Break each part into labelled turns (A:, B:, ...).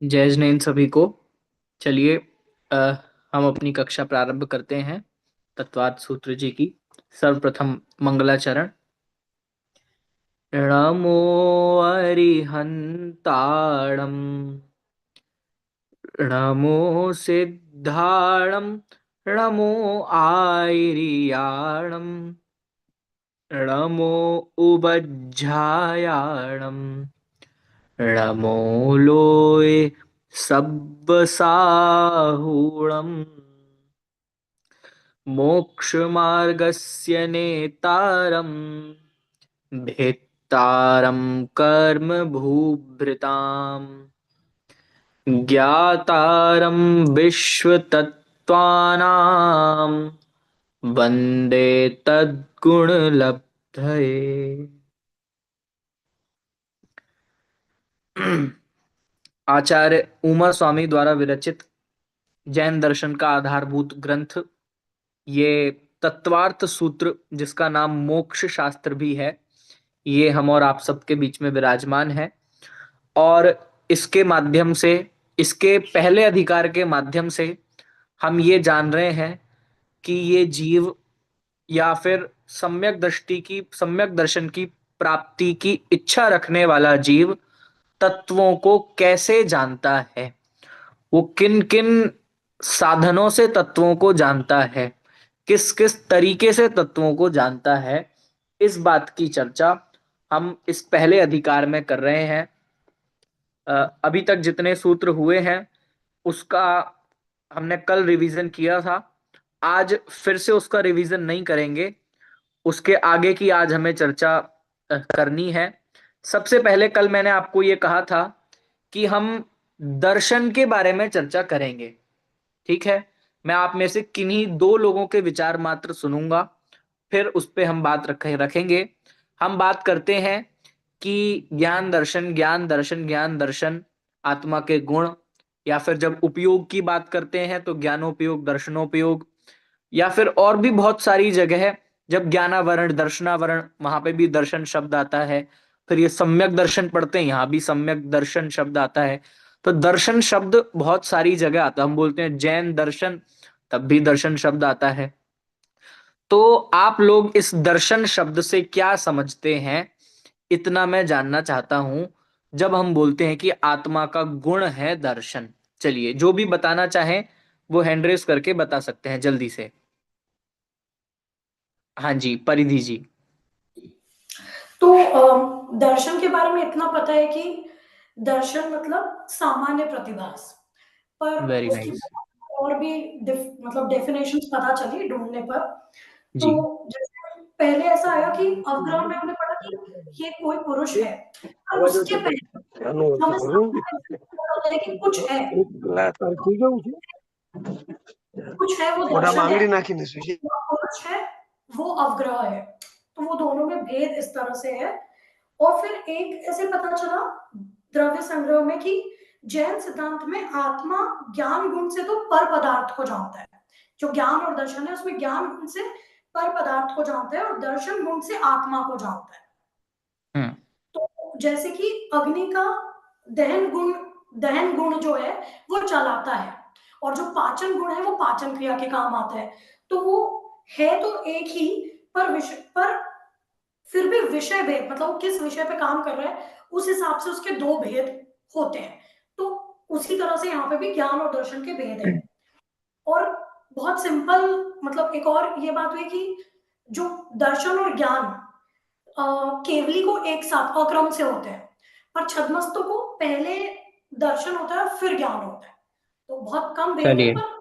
A: जय जैन सभी को। चलिए अ, हम अपनी कक्षा प्रारंभ करते हैं तत्वार्थ सूत्र जी की। सर्वप्रथम मंगलाचरण। नमो अरिहंताणं, नमो सिद्धाणं, नमो आयर्याणं, नमो उबज्झायाणं, नमो लोये सब्बसाहुणम्। मोक्षमार्गस्य नेतारं, भेत्तारं कर्म भूभृताम्, ज्ञातारं विश्वतत्त्वानां, वन्दे तद्गुणलब्धये। आचार्य उमा स्वामी द्वारा विरचित जैन दर्शन का आधारभूत ग्रंथ, ये तत्वार्थ सूत्र जिसका नाम मोक्ष शास्त्र भी है, ये हम और आप सबके बीच में विराजमान है। और इसके माध्यम से, इसके पहले अधिकार के माध्यम से हम ये जान रहे हैं कि ये जीव या फिर सम्यक दर्शन की प्राप्ति की इच्छा रखने वाला जीव तत्वों को कैसे जानता है, वो किन किन साधनों से तत्वों को जानता है, किस किस तरीके से तत्वों को जानता है, इस बात की चर्चा हम इस पहले अधिकार में कर रहे हैं। अभी तक जितने सूत्र हुए हैं उसका हमने कल रिवीजन किया था। आज फिर से उसका रिवीजन नहीं करेंगे, उसके आगे की आज हमें चर्चा करनी है। सबसे पहले कल मैंने आपको ये कहा था कि हम दर्शन के बारे में चर्चा करेंगे। ठीक है, मैं आप में से किन्हीं दो लोगों के विचार मात्र सुनूंगा, फिर उस पे हम बात रखेंगे। हम बात करते हैं कि ज्ञान दर्शन, ज्ञान दर्शन, ज्ञान दर्शन, आत्मा के गुण, या फिर जब उपयोग की बात करते हैं तो ज्ञानोपयोग, दर्शनोपयोग, या फिर और भी बहुत सारी जगह है जब ज्ञानावरण, दर्शनावरण, वहां पे भी दर्शन शब्द आता है। फिर ये सम्यक दर्शन पढ़ते हैं, यहाँ भी सम्यक दर्शन शब्द आता है। तो दर्शन शब्द बहुत सारी जगह आता है। हम बोलते हैं जैन दर्शन, तब भी दर्शन शब्द आता है। तो आप लोग इस दर्शन शब्द से क्या समझते हैं, इतना मैं जानना चाहता हूं। जब हम बोलते हैं कि आत्मा का गुण है दर्शन, चलिए जो भी बताना चाहें वो हैंड रेस करके बता सकते हैं जल्दी से। हाँ जी, परिधि जी।
B: तो दर्शन के बारे में इतना पता है कि दर्शन मतलब सामान्य प्रतिभास। पर
A: वेरी
B: उसकी
A: नाइस।
B: और भी मतलब डेफिनेशंस पता चली ढूंढने पर। तो
A: जी।
B: जैसे पहले ऐसा आया कि अवग्रह में हमने पढ़ा कि ये कोई पुरुष है, पर उसके पहले हमें लेकिन कुछ है वो दर्शन है, वो पुरुष है, वो अवग्रह है। तो वो दोनों में भेद इस तरह से है। और फिर एक ऐसे पता चला द्रव्य संग्रह में कि जैन सिद्धांत में आत्मा ज्ञान गुण से तो पर पदार्थ को जानता है। जो ज्ञान और दर्शन है उसमें ज्ञान गुण से पर पदार्थ को जानता है और दर्शन गुण से आत्मा को जानता है।
A: हम्म।
B: तो जैसे कि अग्नि का दहन गुण जो है वो चलाता है, और जो पाचन गुण है वो पाचन क्रिया के काम आता है। तो वो है तो एक ही, पर फिर भी विषय भेद, मतलब वो किस विषय पे काम कर रहा है उस हिसाब से उसके दो भेद होते हैं। तो उसी तरह से यहाँ पे भी ज्ञान और दर्शन के भेद है। और बहुत सिंपल, मतलब एक और ये बात हुई कि जो दर्शन और ज्ञान केवली को एक साथ अक्रम से होते हैं, पर छद्मस्तु को पहले दर्शन होता है फिर ज्ञान होता है। तो बहुत कम भेद है
A: चलिए,
B: पर।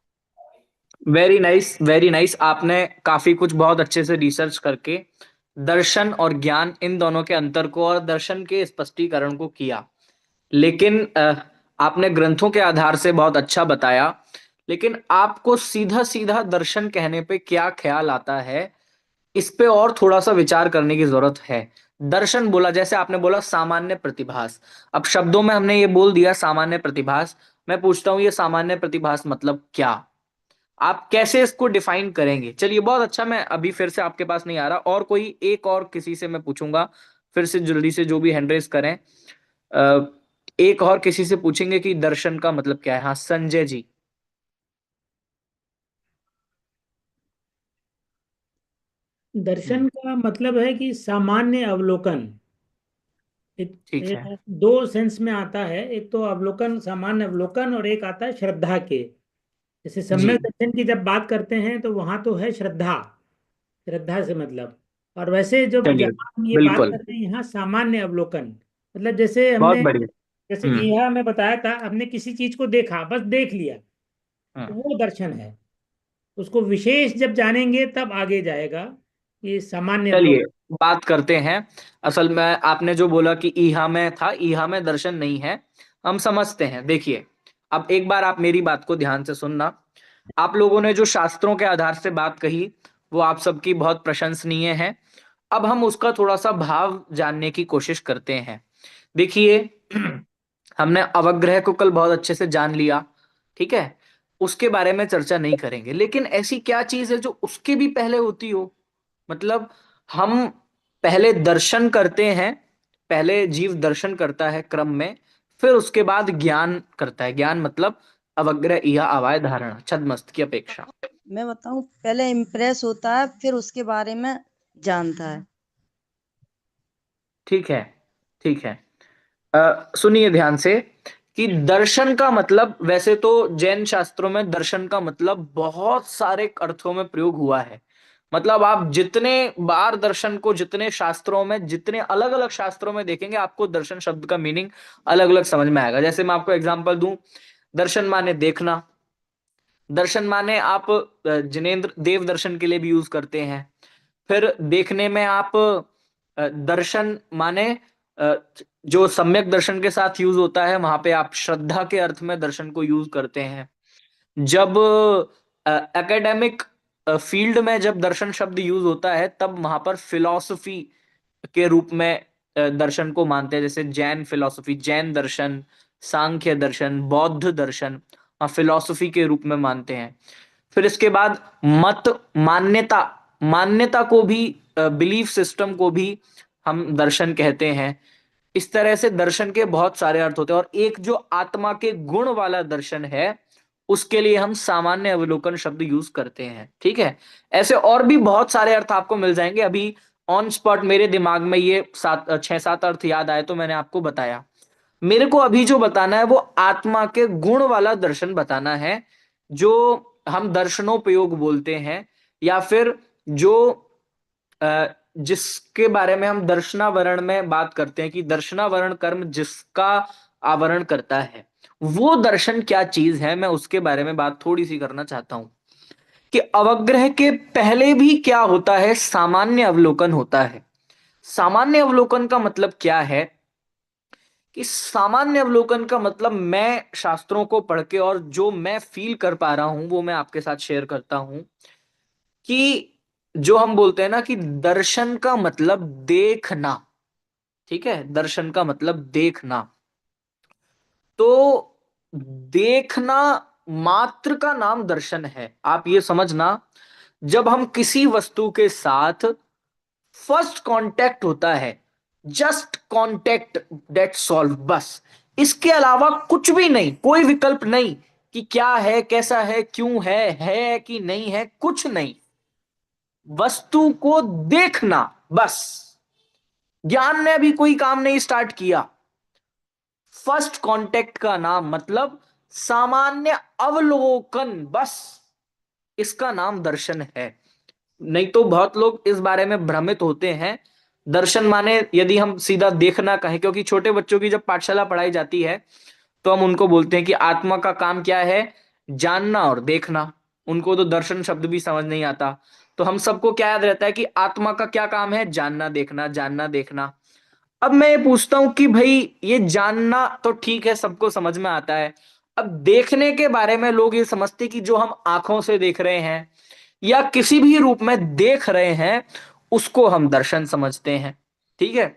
A: Very nice, very nice. आपने काफी कुछ बहुत अच्छे से रिसर्च करके दर्शन और ज्ञान, इन दोनों के अंतर को और दर्शन के स्पष्टीकरण को किया। लेकिन आपने ग्रंथों के आधार से बहुत अच्छा बताया। लेकिन आपको सीधा सीधा दर्शन कहने पे क्या ख्याल आता है, इस पे और थोड़ा सा विचार करने की जरूरत है। दर्शन बोला, जैसे आपने बोला सामान्य प्रतिभास, अब शब्दों में हमने ये बोल दिया सामान्य प्रतिभास। मैं पूछता हूं ये सामान्य प्रतिभास मतलब क्या, आप कैसे इसको डिफाइन करेंगे? चलिए बहुत अच्छा, मैं अभी फिर से आपके पास नहीं आ रहा, और कोई एक और किसी से मैं पूछूंगा, फिर से जल्दी से जो भी हैंड रेस करें। एक और किसी से पूछेंगे कि दर्शन का मतलब क्या है। हाँ संजय जी।
C: दर्शन का मतलब है कि सामान्य अवलोकन।
A: ठीक है।
C: दो सेंस में आता है, एक तो अवलोकन, सामान्य अवलोकन, और एक आता है श्रद्धा के। जैसे
A: जी
C: सम्यक दर्शन की जब बात करते हैं तो वहां तो है श्रद्धा, श्रद्धा से मतलब। और वैसे जो
A: चलिए
C: जहाँ हम ये बात
A: बिल्कुल,
C: कर रहे हैं यहाँ सामान्य अवलोकन, मतलब जैसे
A: बहुत
C: हमने,
A: बढ़िया।
C: जैसे
A: हम्म
C: यह मैं बताया था, हमने किसी चीज को देखा, बस देख लिया, तो
A: हम्म।
C: वो दर्शन है। उसको विशेष जब जानेंगे तब आगे जाएगा, ये सामान्य
A: चलिए
C: अवलोकन।
A: बात करते हैं। असल में आपने जो बोला कि ईहा में था, ईहा में दर्शन नहीं है, हम समझते हैं। देखिए अब एक बार आप मेरी बात को ध्यान से सुनना। आप लोगों ने जो शास्त्रों के आधार से बात कही वो आप सबकी बहुत प्रशंसनीय है। अब हम उसका थोड़ा सा भाव जानने की कोशिश करते हैं। देखिए हमने अवग्रह को कल बहुत अच्छे से जान लिया, ठीक है, उसके बारे में चर्चा नहीं करेंगे। लेकिन ऐसी क्या चीज है जो उसके भी पहले होती हो? मतलब हम पहले दर्शन करते हैं, पहले जीव दर्शन करता है क्रम में, फिर उसके बाद ज्ञान करता है। ज्ञान मतलब अवग्रह यह अवाय धारणा छद्मस्त की अपेक्षा।
D: मैं बताऊं, पहले इम्प्रेस होता है फिर उसके बारे में जानता है।
A: ठीक है, ठीक है। सुनिए ध्यान से कि दर्शन का मतलब, वैसे तो जैन शास्त्रों में दर्शन का मतलब बहुत सारे अर्थों में प्रयोग हुआ है। मतलब आप जितने बार दर्शन को, जितने शास्त्रों में, जितने अलग अलग शास्त्रों में देखेंगे, आपको दर्शन शब्द का मीनिंग अलग अलग समझ में आएगा। जैसे मैं आपको एग्जांपल दूं, दर्शन माने देखना, दर्शन माने आप जिनेंद्र देव दर्शन के लिए भी यूज करते हैं। फिर देखने में आप दर्शन माने अ, जो सम्यक दर्शन के साथ यूज होता है, वहां पे आप श्रद्धा के अर्थ में दर्शन को यूज करते हैं। जब एकेडमिक फील्ड में जब दर्शन शब्द यूज होता है, तब वहां पर फिलॉसफी के रूप में दर्शन को मानते हैं। जैसे जैन फिलॉसफी, जैन दर्शन, सांख्य दर्शन, बौद्ध दर्शन, फिलॉसफी के रूप में मानते हैं। फिर इसके बाद मत, मान्यता, मान्यता को भी, बिलीफ सिस्टम को भी हम दर्शन कहते हैं। इस तरह से दर्शन के बहुत सारे अर्थ होते हैं। और एक जो आत्मा के गुण वाला दर्शन है, उसके लिए हम सामान्य अवलोकन शब्द यूज करते हैं। ठीक है, ऐसे और भी बहुत सारे अर्थ आपको मिल जाएंगे। अभी ऑन स्पॉट मेरे दिमाग में ये सात छह सात अर्थ याद आए तो मैंने आपको बताया। मेरे को अभी जो बताना है वो आत्मा के गुण वाला दर्शन बताना है, जो हम दर्शनोपयोग बोलते हैं, या फिर जो जिसके बारे में हम दर्शनावरण में बात करते हैं कि दर्शनावरण कर्म जिसका आवरण करता है, वो दर्शन क्या चीज है, मैं उसके बारे में बात थोड़ी सी करना चाहता हूं। कि अवग्रह के पहले भी क्या होता है, सामान्य अवलोकन होता है। सामान्य अवलोकन का मतलब क्या है? कि सामान्य अवलोकन का मतलब, मैं शास्त्रों को पढ़ के और जो मैं फील कर पा रहा हूं वो मैं आपके साथ शेयर करता हूं। कि जो हम बोलते हैं ना कि दर्शन का मतलब देखना, ठीक है, दर्शन का मतलब देखना। तो देखना मात्र का नाम दर्शन है। आप ये समझना, जब हम किसी वस्तु के साथ फर्स्ट कांटेक्ट होता है, जस्ट कांटेक्ट, डेट सॉल्व, बस, इसके अलावा कुछ भी नहीं, कोई विकल्प नहीं कि क्या है, कैसा है, क्यों है कि नहीं है, कुछ नहीं, वस्तु को देखना बस। ज्ञान ने अभी कोई काम नहीं स्टार्ट किया। फर्स्ट कांटेक्ट का नाम मतलब सामान्य अवलोकन, बस, इसका नाम दर्शन है। नहीं तो बहुत लोग इस बारे में भ्रमित होते हैं। दर्शन माने यदि हम सीधा देखना कहें, क्योंकि छोटे बच्चों की जब पाठशाला पढ़ाई जाती है तो हम उनको बोलते हैं कि आत्मा का काम क्या है, जानना और देखना। उनको तो दर्शन शब्द भी समझ नहीं आता। तो हम सबको क्या याद रहता है कि आत्मा का क्या काम है, जानना देखना, जानना देखना। अब मैं ये पूछता हूं कि भाई ये जानना तो ठीक है, सबको समझ में आता है। अब देखने के बारे में लोग ये समझते कि जो हम आंखों से देख रहे हैं या किसी भी रूप में देख रहे हैं, उसको हम दर्शन समझते हैं। ठीक है,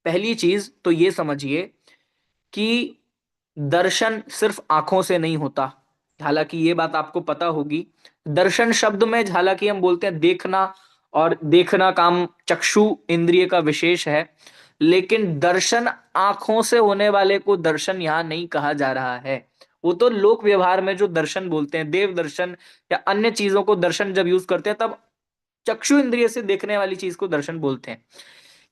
A: पहली चीज तो ये समझिए कि दर्शन सिर्फ आंखों से नहीं होता। हालांकि ये बात आपको पता होगी, दर्शन शब्द में हालांकि हम बोलते हैं देखना, और देखना काम चक्षु इंद्रिय का विशेष है, लेकिन दर्शन आंखों से होने वाले को दर्शन यहां नहीं कहा जा रहा है। वो तो लोक व्यवहार में जो दर्शन बोलते हैं, देव दर्शन या अन्य चीजों को दर्शन जब यूज करते हैं तब चक्षु इंद्रिय से देखने वाली चीज को दर्शन बोलते हैं।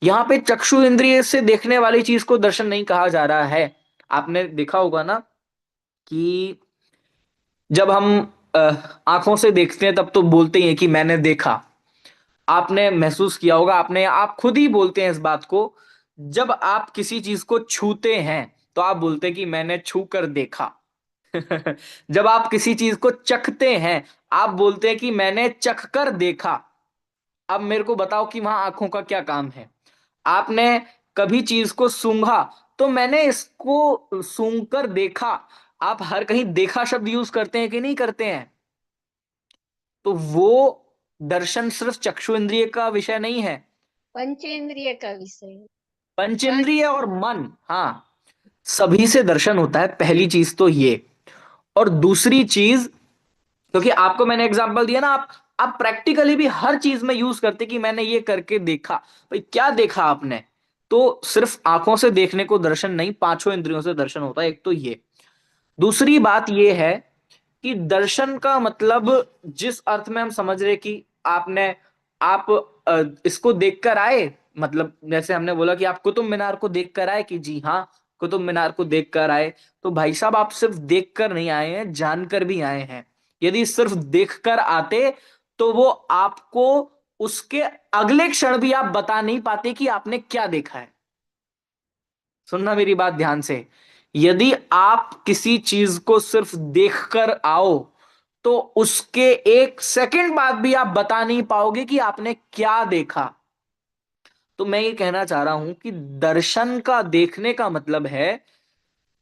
A: यहाँ पे चक्षु इंद्रिय से देखने वाली चीज को दर्शन नहीं कहा जा रहा है। आपने देखा होगा ना कि जब हम आंखों से देखते हैं तब तो बोलते ही हैं कि मैंने देखा। आपने महसूस किया होगा, आपने, आप खुद ही बोलते हैं इस बात को। जब आप किसी चीज को छूते हैं तो आप बोलते हैं कि मैंने छू कर देखा। जब आप किसी चीज को चखते हैं आप बोलते हैं कि मैंने चख कर देखा। अब मेरे को बताओ कि वहां आंखों का क्या काम है। आपने कभी चीज को सूंघा तो मैंने इसको सूंघ कर देखा। आप हर कहीं देखा शब्द यूज करते हैं कि नहीं करते हैं? तो वो दर्शन सिर्फ चक्षु इंद्रिय का विषय नहीं है,
E: पंचेंद्रिय का विषय है।
A: पंचेंद्रिय और मन, हाँ, सभी से दर्शन होता है। पहली चीज तो ये। और दूसरी चीज, क्योंकि आपको मैंने एग्जांपल दिया ना, आप प्रैक्टिकली भी हर चीज में यूज करते कि मैंने ये करके देखा। भाई क्या देखा आपने? तो सिर्फ आंखों से देखने को दर्शन नहीं, पांचों इंद्रियों से दर्शन होता है। एक तो ये। दूसरी बात ये है कि दर्शन का मतलब जिस अर्थ में हम समझ रहे कि आप इसको देखकर आए, मतलब जैसे हमने बोला कि आप कुतुब मीनार को देखकर आए, कि जी हाँ कुतुब मीनार को देखकर आए, तो भाई साहब आप सिर्फ देखकर नहीं आए हैं, जानकर भी आए हैं। यदि सिर्फ देखकर आते तो वो आपको उसके अगले क्षण भी आप बता नहीं पाते कि आपने क्या देखा है। सुनना मेरी बात ध्यान से। यदि आप किसी चीज को सिर्फ देखकर आओ तो उसके एक सेकंड बाद भी आप बता नहीं पाओगे कि आपने क्या देखा। तो मैं ये कहना चाह रहा हूं कि दर्शन का देखने का मतलब है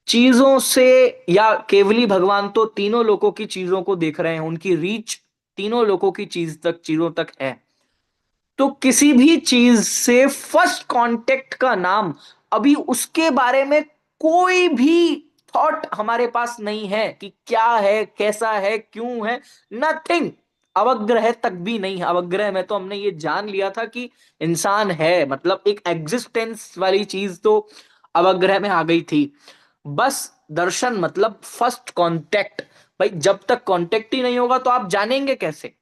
A: चीजों से, या केवली भगवान तो तीनों लोकों की चीजों को देख रहे हैं, उनकी रीच तीनों लोकों की चीजों तक है। तो किसी भी चीज से फर्स्ट कांटेक्ट का नाम, अभी उसके बारे में कोई भी थॉट हमारे पास नहीं है कि क्या है, कैसा है, क्यों है, नथिंग। अवग्रह तक भी नहीं। अवग्रह में तो हमने ये जान लिया था कि इंसान है, मतलब एक एग्जिस्टेंस वाली चीज तो अवग्रह में आ गई थी। बस दर्शन मतलब फर्स्ट कांटेक्ट। भाई जब तक कांटेक्ट ही नहीं होगा तो आप जानेंगे कैसे?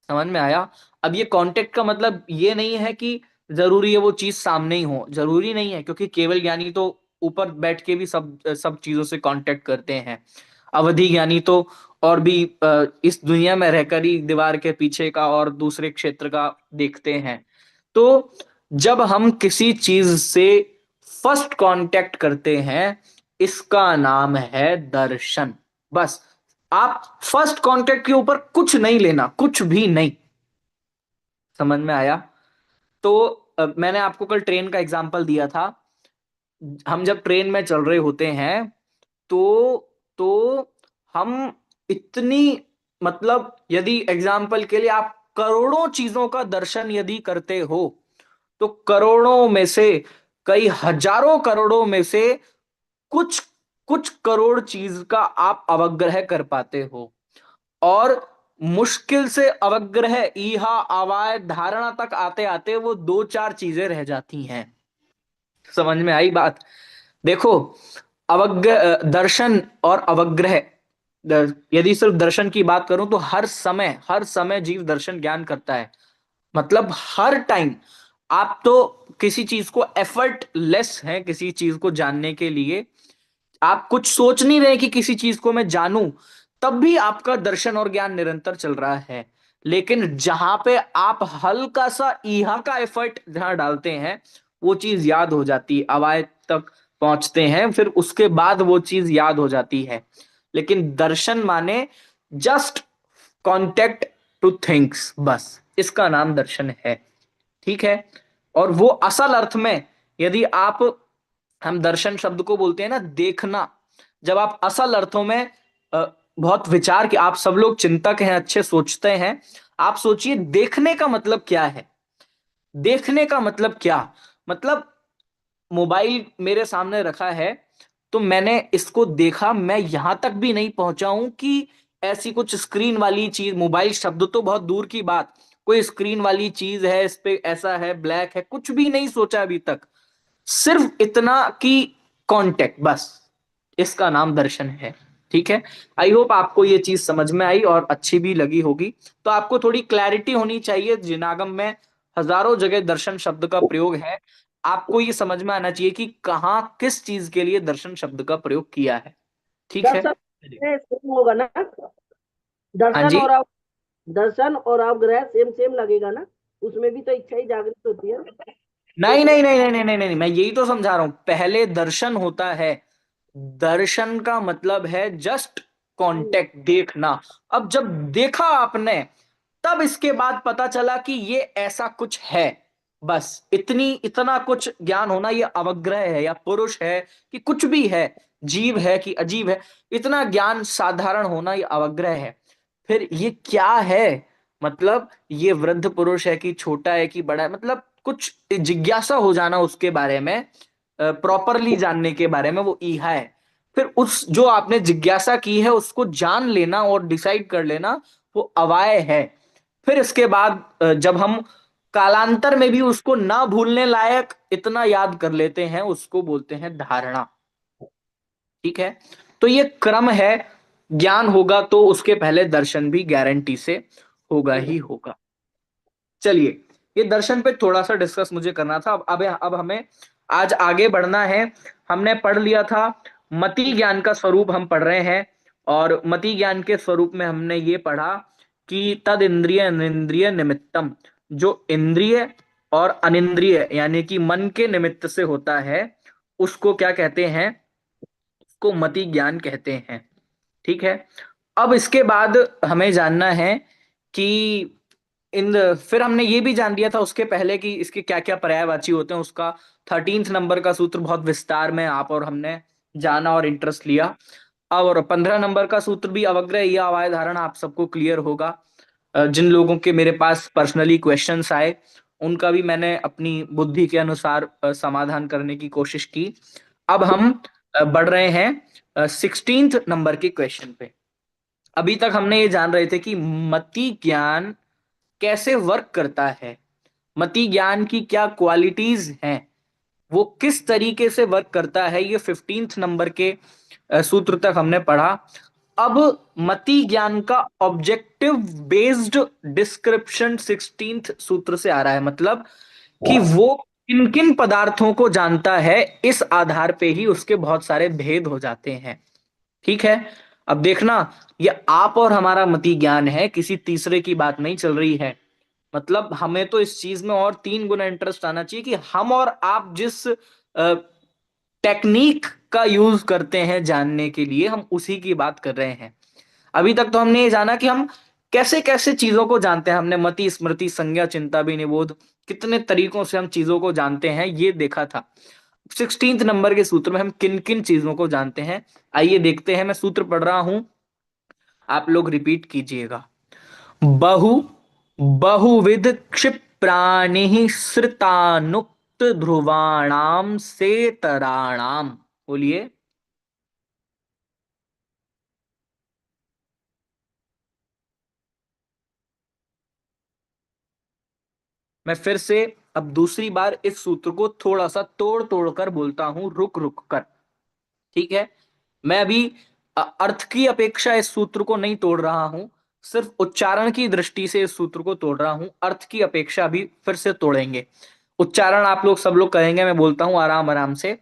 A: समझ में आया? अब ये कांटेक्ट का मतलब ये नहीं है कि जरूरी है वो चीज सामने ही हो, जरूरी नहीं है, क्योंकि केवल ज्ञानी तो ऊपर बैठ के भी सब सब चीजों से कांटेक्ट करते हैं। अवधि ज्ञानी तो और भी इस दुनिया में रहकर ही दीवार के पीछे का और दूसरे क्षेत्र का देखते हैं। तो जब हम किसी चीज से फर्स्ट कांटेक्ट करते हैं इसका नाम है दर्शन। बस आप फर्स्ट कांटेक्ट के ऊपर कुछ नहीं लेना, कुछ भी नहीं। समझ में आया? तो मैंने आपको कल ट्रेन का एग्जांपल दिया था। हम जब ट्रेन में चल रहे होते हैं तो हम इतनी, मतलब यदि एग्जाम्पल के लिए आप करोड़ों चीजों का दर्शन यदि करते हो तो करोड़ों में से, कई हजारों करोड़ों में से कुछ कुछ करोड़ चीज का आप अवग्रह कर पाते हो। और मुश्किल से अवग्रह, ईहा, आवाय, धारणा तक आते आते वो दो चार चीजें रह जाती हैं। समझ में आई बात? देखो, दर्शन और अवग्रह, यदि सिर्फ दर्शन की बात करूं तो हर समय जीव दर्शन ज्ञान करता है। मतलब हर टाइम आप तो किसी चीज को एफर्ट लेस है किसी चीज को जानने के लिए, आप कुछ सोच नहीं रहे कि किसी चीज को मैं जानूं, तब भी आपका दर्शन और ज्ञान निरंतर चल रहा है। लेकिन जहां पे आप हल्का सा ईहा का एफर्ट जहां डालते हैं वो चीज याद हो जाती है, अवाय तक पहुंचते हैं, फिर उसके बाद वो चीज याद हो जाती है। लेकिन दर्शन माने जस्ट कॉन्टेक्ट टू थिंग्स, बस इसका नाम दर्शन है। ठीक है? और वो असल अर्थ में, यदि आप, हम दर्शन शब्द को बोलते हैं ना देखना, जब आप असल अर्थों में बहुत विचार कि आप सब लोग चिंतक हैं, अच्छे सोचते हैं, आप सोचिए देखने का मतलब क्या है। देखने का मतलब क्या? मतलब मोबाइल मेरे सामने रखा है तो मैंने इसको देखा, मैं यहां तक भी नहीं पहुंचा हूं कि ऐसी कुछ स्क्रीन वाली चीज, मोबाइल शब्द तो बहुत दूर की बात, कोई स्क्रीन वाली चीज है, इस पे ऐसा है, ब्लैक है, कुछ भी नहीं सोचा अभी तक। सिर्फ इतना कि कांटेक्ट, बस इसका नाम दर्शन है। ठीक है, आई होप आपको ये चीज समझ में आई और अच्छी भी लगी होगी। तो आपको थोड़ी क्लैरिटी होनी चाहिए, जिनागम में हजारों जगह दर्शन शब्द का प्रयोग है, आपको ये समझ में आना चाहिए कि कहाँ किस चीज के लिए दर्शन शब्द का प्रयोग किया है। ठीक है,
F: दर्शन सेम होगा ना,
A: हाँ
F: दर्शन
A: जी,
F: और दर्शन और अवग्रह सेम सेम लगेगा ना, उसमें भी तो इच्छा ही जागृत होती है।
A: नहीं नहीं नहीं नहीं नहीं नहीं नहीं, मैं यही तो समझा रहा हूं। पहले दर्शन होता है, दर्शन का मतलब है जस्ट कांटेक्ट, देखना। अब जब देखा आपने, तब इसके बाद पता चला कि ये ऐसा कुछ है। बस इतना कुछ ज्ञान होना, ये अवग्रह है या पुरुष है कि कुछ भी है, जीव है कि अजीब है, इतना ज्ञान साधारण होना ये अवग्रह है। फिर ये क्या है, मतलब ये वृद्ध पुरुष है कि छोटा है कि बड़ा है, मतलब कुछ जिज्ञासा हो जाना उसके बारे में, प्रॉपरली जानने के बारे में, वो ईहा है। फिर उस जो आपने जिज्ञासा की है उसको जान लेना और डिसाइड कर लेना, वो अवाय है। फिर इसके बाद जब हम कालांतर में भी उसको ना भूलने लायक इतना याद कर लेते हैं, उसको बोलते हैं धारणा। ठीक है, तो ये क्रम है। ज्ञान होगा तो उसके पहले दर्शन भी गारंटी से होगा ही होगा। चलिए, ये दर्शन पे थोड़ा सा डिस्कस मुझे करना था। अब हमें आज आगे बढ़ना है। हमने पढ़ लिया था मति ज्ञान का स्वरूप, हम पढ़ रहे हैं। और मति ज्ञान के स्वरूप में हमने ये पढ़ा कि तद इंद्रिय अनिंद्रिय निमित्तम, जो इंद्रिय और अनिंद्रिय यानी कि मन के निमित्त से होता है, उसको क्या कहते हैं, उसको मति ज्ञान कहते हैं। ठीक है, अब इसके बाद हमें जानना है कि इन फिर हमने ये भी जान लिया था उसके पहले कि इसके क्या क्या पर्यायवाची होते हैं। उसका 13th नंबर का सूत्र बहुत विस्तार में आप और हमने जाना और इंटरेस्ट लिया। और 15 नंबर का सूत्र भी अवग्रह या अवाय धारणा आप सबको क्लियर होगा। जिन लोगों के मेरे पास पर्सनली क्वेश्चंस आए, उनका भी मैंने अपनी बुद्धि के अनुसार समाधान करने की कोशिश की। अब हम बढ़ रहे हैं 16th नंबर के क्वेश्चन पे। अभी तक हमने ये जान रहे थे कि मति ज्ञान कैसे वर्क करता है, मति ज्ञान की क्या क्वालिटीज हैं, वो किस तरीके से वर्क करता है, ये 15th नंबर के सूत्र तक हमने पढ़ा। अब मति ज्ञान का ऑब्जेक्टिव बेस्ड डिस्क्रिप्शन 16th सूत्र से आ रहा है, मतलब कि वो किन किन पदार्थों को जानता है, इस आधार पे ही उसके बहुत सारे भेद हो जाते हैं। ठीक है, अब देखना, ये आप और हमारा मति ज्ञान है, किसी तीसरे की बात नहीं चल रही है। मतलब हमें तो इस चीज में और 3 गुना इंटरेस्ट आना चाहिए कि हम और आप जिस टेक्निक का यूज करते हैं जानने के लिए, हम उसी की बात कर रहे हैं। अभी तक तो हमने ये जाना कि हम कैसे कैसे चीजों को जानते हैं, हमने मति स्मृति संज्ञा चिंता भी निबोध, कितने तरीकों से हम चीजों को जानते हैं ये देखा था। 16th नंबर के सूत्र में हम किन किन चीजों को जानते हैं, आइए देखते हैं। मैं सूत्र पढ़ रहा हूं, आप लोग रिपीट कीजिएगा। बहु बहुविध क्षिप्राणि श्रितानुक्त ध्रुवाणाम सेतराणाम, बोलिए। मैं फिर से अब दूसरी बार इस सूत्र को थोड़ा सा तोड़ तोड़ कर बोलता हूं, रुक रुक कर। ठीक है, मैं अभी अर्थ की अपेक्षा इस सूत्र को नहीं तोड़ रहा हूं, सिर्फ उच्चारण की दृष्टि से इस सूत्र को तोड़ रहा हूं। अर्थ की अपेक्षा अभी फिर से तोड़ेंगे। उच्चारण आप लोग सब लोग कहेंगे, मैं बोलता हूं आराम आराम से।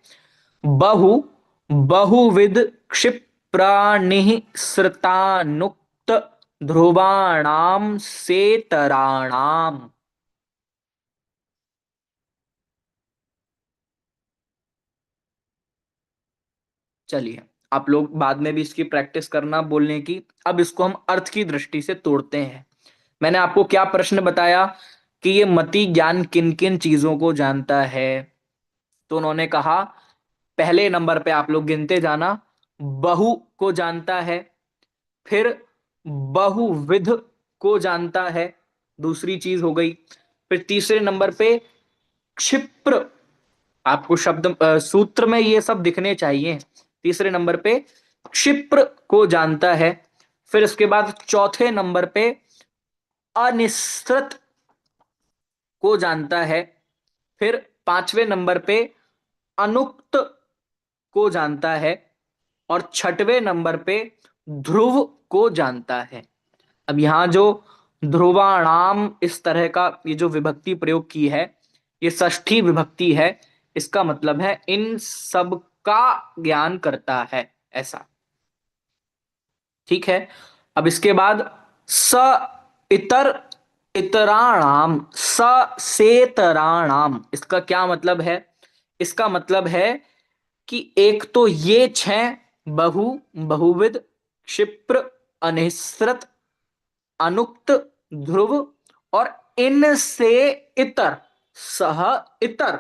A: बहु बहुविध क्षिप्राणि श्रितानुक्त ध्रुवाणाम सेतराणाम। चलिए, आप लोग बाद में भी इसकी प्रैक्टिस करना बोलने की। अब इसको हम अर्थ की दृष्टि से तोड़ते हैं। मैंने आपको क्या प्रश्न बताया कि ये मति ज्ञान किन किन चीजों को जानता है, तो उन्होंने कहा पहले नंबर पे आप लोग गिनते जाना, बहु को जानता है, फिर बहुविध को जानता है, दूसरी चीज हो गई। फिर तीसरे नंबर पे क्षिप्र, आपको शब्द सूत्र में ये सब दिखने चाहिए। तीसरे नंबर पे क्षिप्र को जानता है। फिर इसके बाद चौथे नंबर पे अनिश्चित को जानता है। फिर पांचवें नंबर पे अनुक्त को जानता है और छठवें नंबर पे ध्रुव को जानता है। अब यहां जो ध्रुवाणाम इस तरह का ये जो विभक्ति प्रयोग की है, ये षष्ठी विभक्ति है। इसका मतलब है इन सब का ज्ञान करता है, ऐसा। ठीक है। अब इसके बाद स इतर इतराणाम, स सेतराणाम, इसका क्या मतलब है? इसका मतलब है कि एक तो ये छह बहु, बहुविध, क्षिप्र, अनिश्रित, अनुक्त, ध्रुव और इनसे इतर, सह इतर,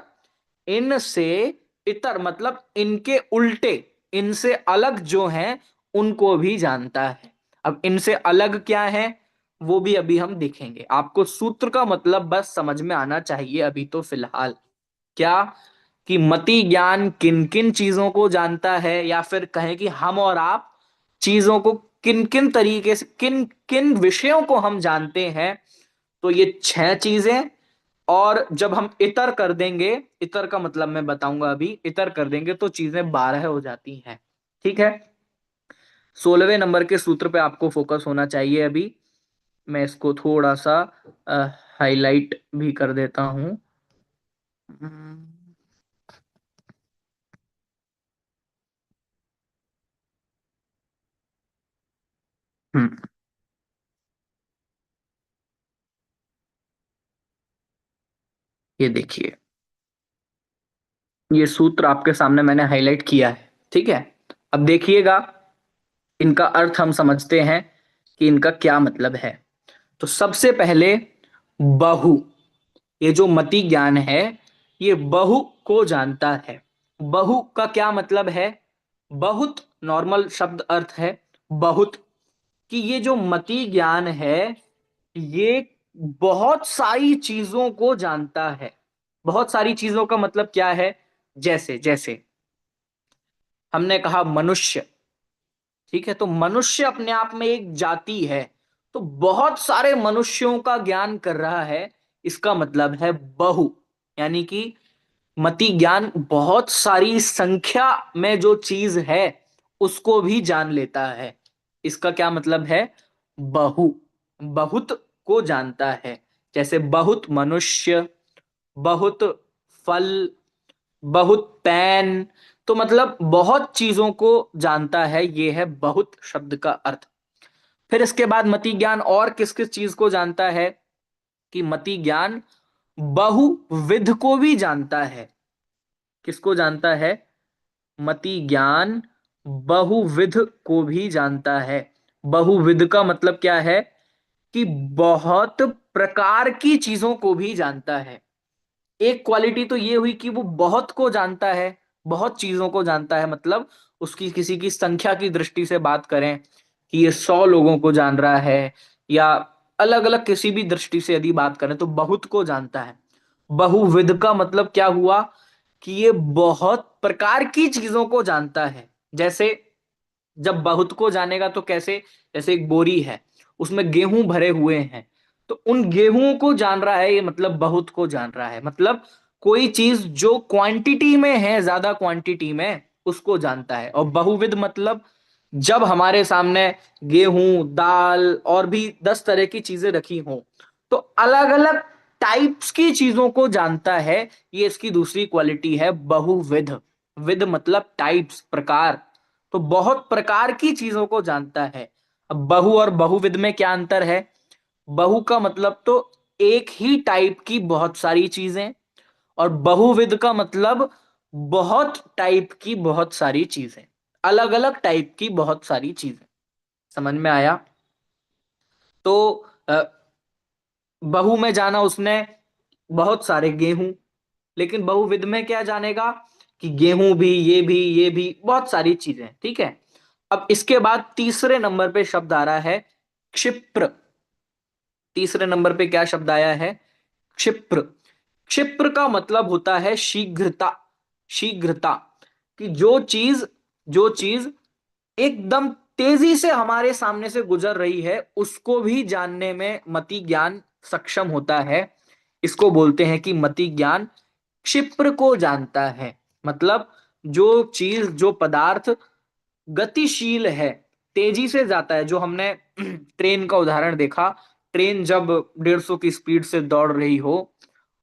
A: इनसे इतर मतलब इनके उल्टे, इनसे अलग जो हैं उनको भी जानता है। अब इनसे अलग क्या है वो भी अभी हम देखेंगे। आपको सूत्र का मतलब बस समझ में आना चाहिए अभी तो फिलहाल। क्या कि मति ज्ञान किन किन चीजों को जानता है, या फिर कहें कि हम और आप चीजों को किन किन तरीके से, किन किन विषयों को हम जानते हैं। तो ये छह चीजें, और जब हम इतर कर देंगे, इतर का मतलब मैं बताऊंगा अभी, इतर कर देंगे तो चीजें 12 हो जाती हैं। ठीक है। 16वें नंबर के सूत्र पे आपको फोकस होना चाहिए। अभी मैं इसको थोड़ा सा हाईलाइट भी कर देता हूं। हम्म ये देखिए, ये सूत्र आपके सामने मैंने हाईलाइट किया है। ठीक है। अब देखिएगा, इनका अर्थ हम समझते हैं कि इनका क्या मतलब है। तो सबसे पहले बहु, ये जो मति ज्ञान है ये बहु को जानता है। बहु का क्या मतलब है? बहुत नॉर्मल शब्द अर्थ है बहुत, कि ये जो मति ज्ञान है ये बहुत सारी चीजों को जानता है। बहुत सारी चीजों का मतलब क्या है? जैसे जैसे हमने कहा मनुष्य, ठीक है, तो मनुष्य अपने आप में एक जाति है, तो बहुत सारे मनुष्यों का ज्ञान कर रहा है, इसका मतलब है बहु। यानी कि मति ज्ञान बहुत सारी संख्या में जो चीज है उसको भी जान लेता है। इसका क्या मतलब है? बहु, बहुत को जानता है। जैसे बहुत मनुष्य, बहुत फल, बहुत पैन, तो मतलब बहुत चीजों को जानता है। ये है बहुत शब्द का अर्थ। फिर इसके बाद मति ज्ञान और किस किस चीज को जानता है? कि मति ज्ञान बहुविध को भी जानता है। किसको जानता है? मति ज्ञान बहुविध को भी जानता है। बहुविध का मतलब क्या है? कि बहुत प्रकार की चीजों को भी जानता है। एक क्वालिटी तो ये हुई कि वो बहुत को जानता है, बहुत चीजों को जानता है। मतलब उसकी किसी की संख्या की दृष्टि से बात करें कि ये 100 लोगों को जान रहा है, या अलग अलग किसी भी दृष्टि से यदि बात करें तो बहुत को जानता है। बहुविध का मतलब क्या हुआ? कि ये बहुत प्रकार की चीजों को जानता है। जैसे जब बहुत को जानेगा तो कैसे? जैसे एक बोरी है, उसमें गेहूं भरे हुए हैं, तो उन गेहूं को जान रहा है, ये मतलब बहुत को जान रहा है। मतलब कोई चीज जो क्वांटिटी में है, ज्यादा क्वांटिटी में, उसको जानता है। और बहुविध मतलब जब हमारे सामने गेहूं, दाल और भी 10 तरह की चीजें रखी हों, तो अलग अलग टाइप्स की चीजों को जानता है। ये इसकी दूसरी क्वालिटी है बहुविध। विध मतलब टाइप्स, प्रकार, तो बहुत प्रकार की चीजों को जानता है। अब बहु और बहुविध में क्या अंतर है? बहु का मतलब तो एक ही टाइप की बहुत सारी चीजें, और बहुविध का मतलब बहुत टाइप की बहुत सारी चीजें, अलग अलग टाइप की बहुत सारी चीजें। समझ में आया? तो बहु में जाना उसने बहुत सारे गेहूं, लेकिन बहुविध में क्या जानेगा? कि गेहूं भी, ये भी बहुत सारी चीजें। ठीक है। अब इसके बाद तीसरे नंबर पे शब्द आ रहा है क्षिप्र। तीसरे नंबर पे क्या शब्द आया है? क्षिप्र। क्षिप्र का मतलब होता है शीघ्रता। शीघ्रता, कि जो चीज एकदम तेजी से हमारे सामने से गुजर रही है उसको भी जानने में मति ज्ञान सक्षम होता है। इसको बोलते हैं कि मति ज्ञान क्षिप्र को जानता है। मतलब जो चीज, जो पदार्थ गतिशील है, तेजी से जाता है। जो हमने ट्रेन का उदाहरण देखा, ट्रेन जब 150 की स्पीड से दौड़ रही हो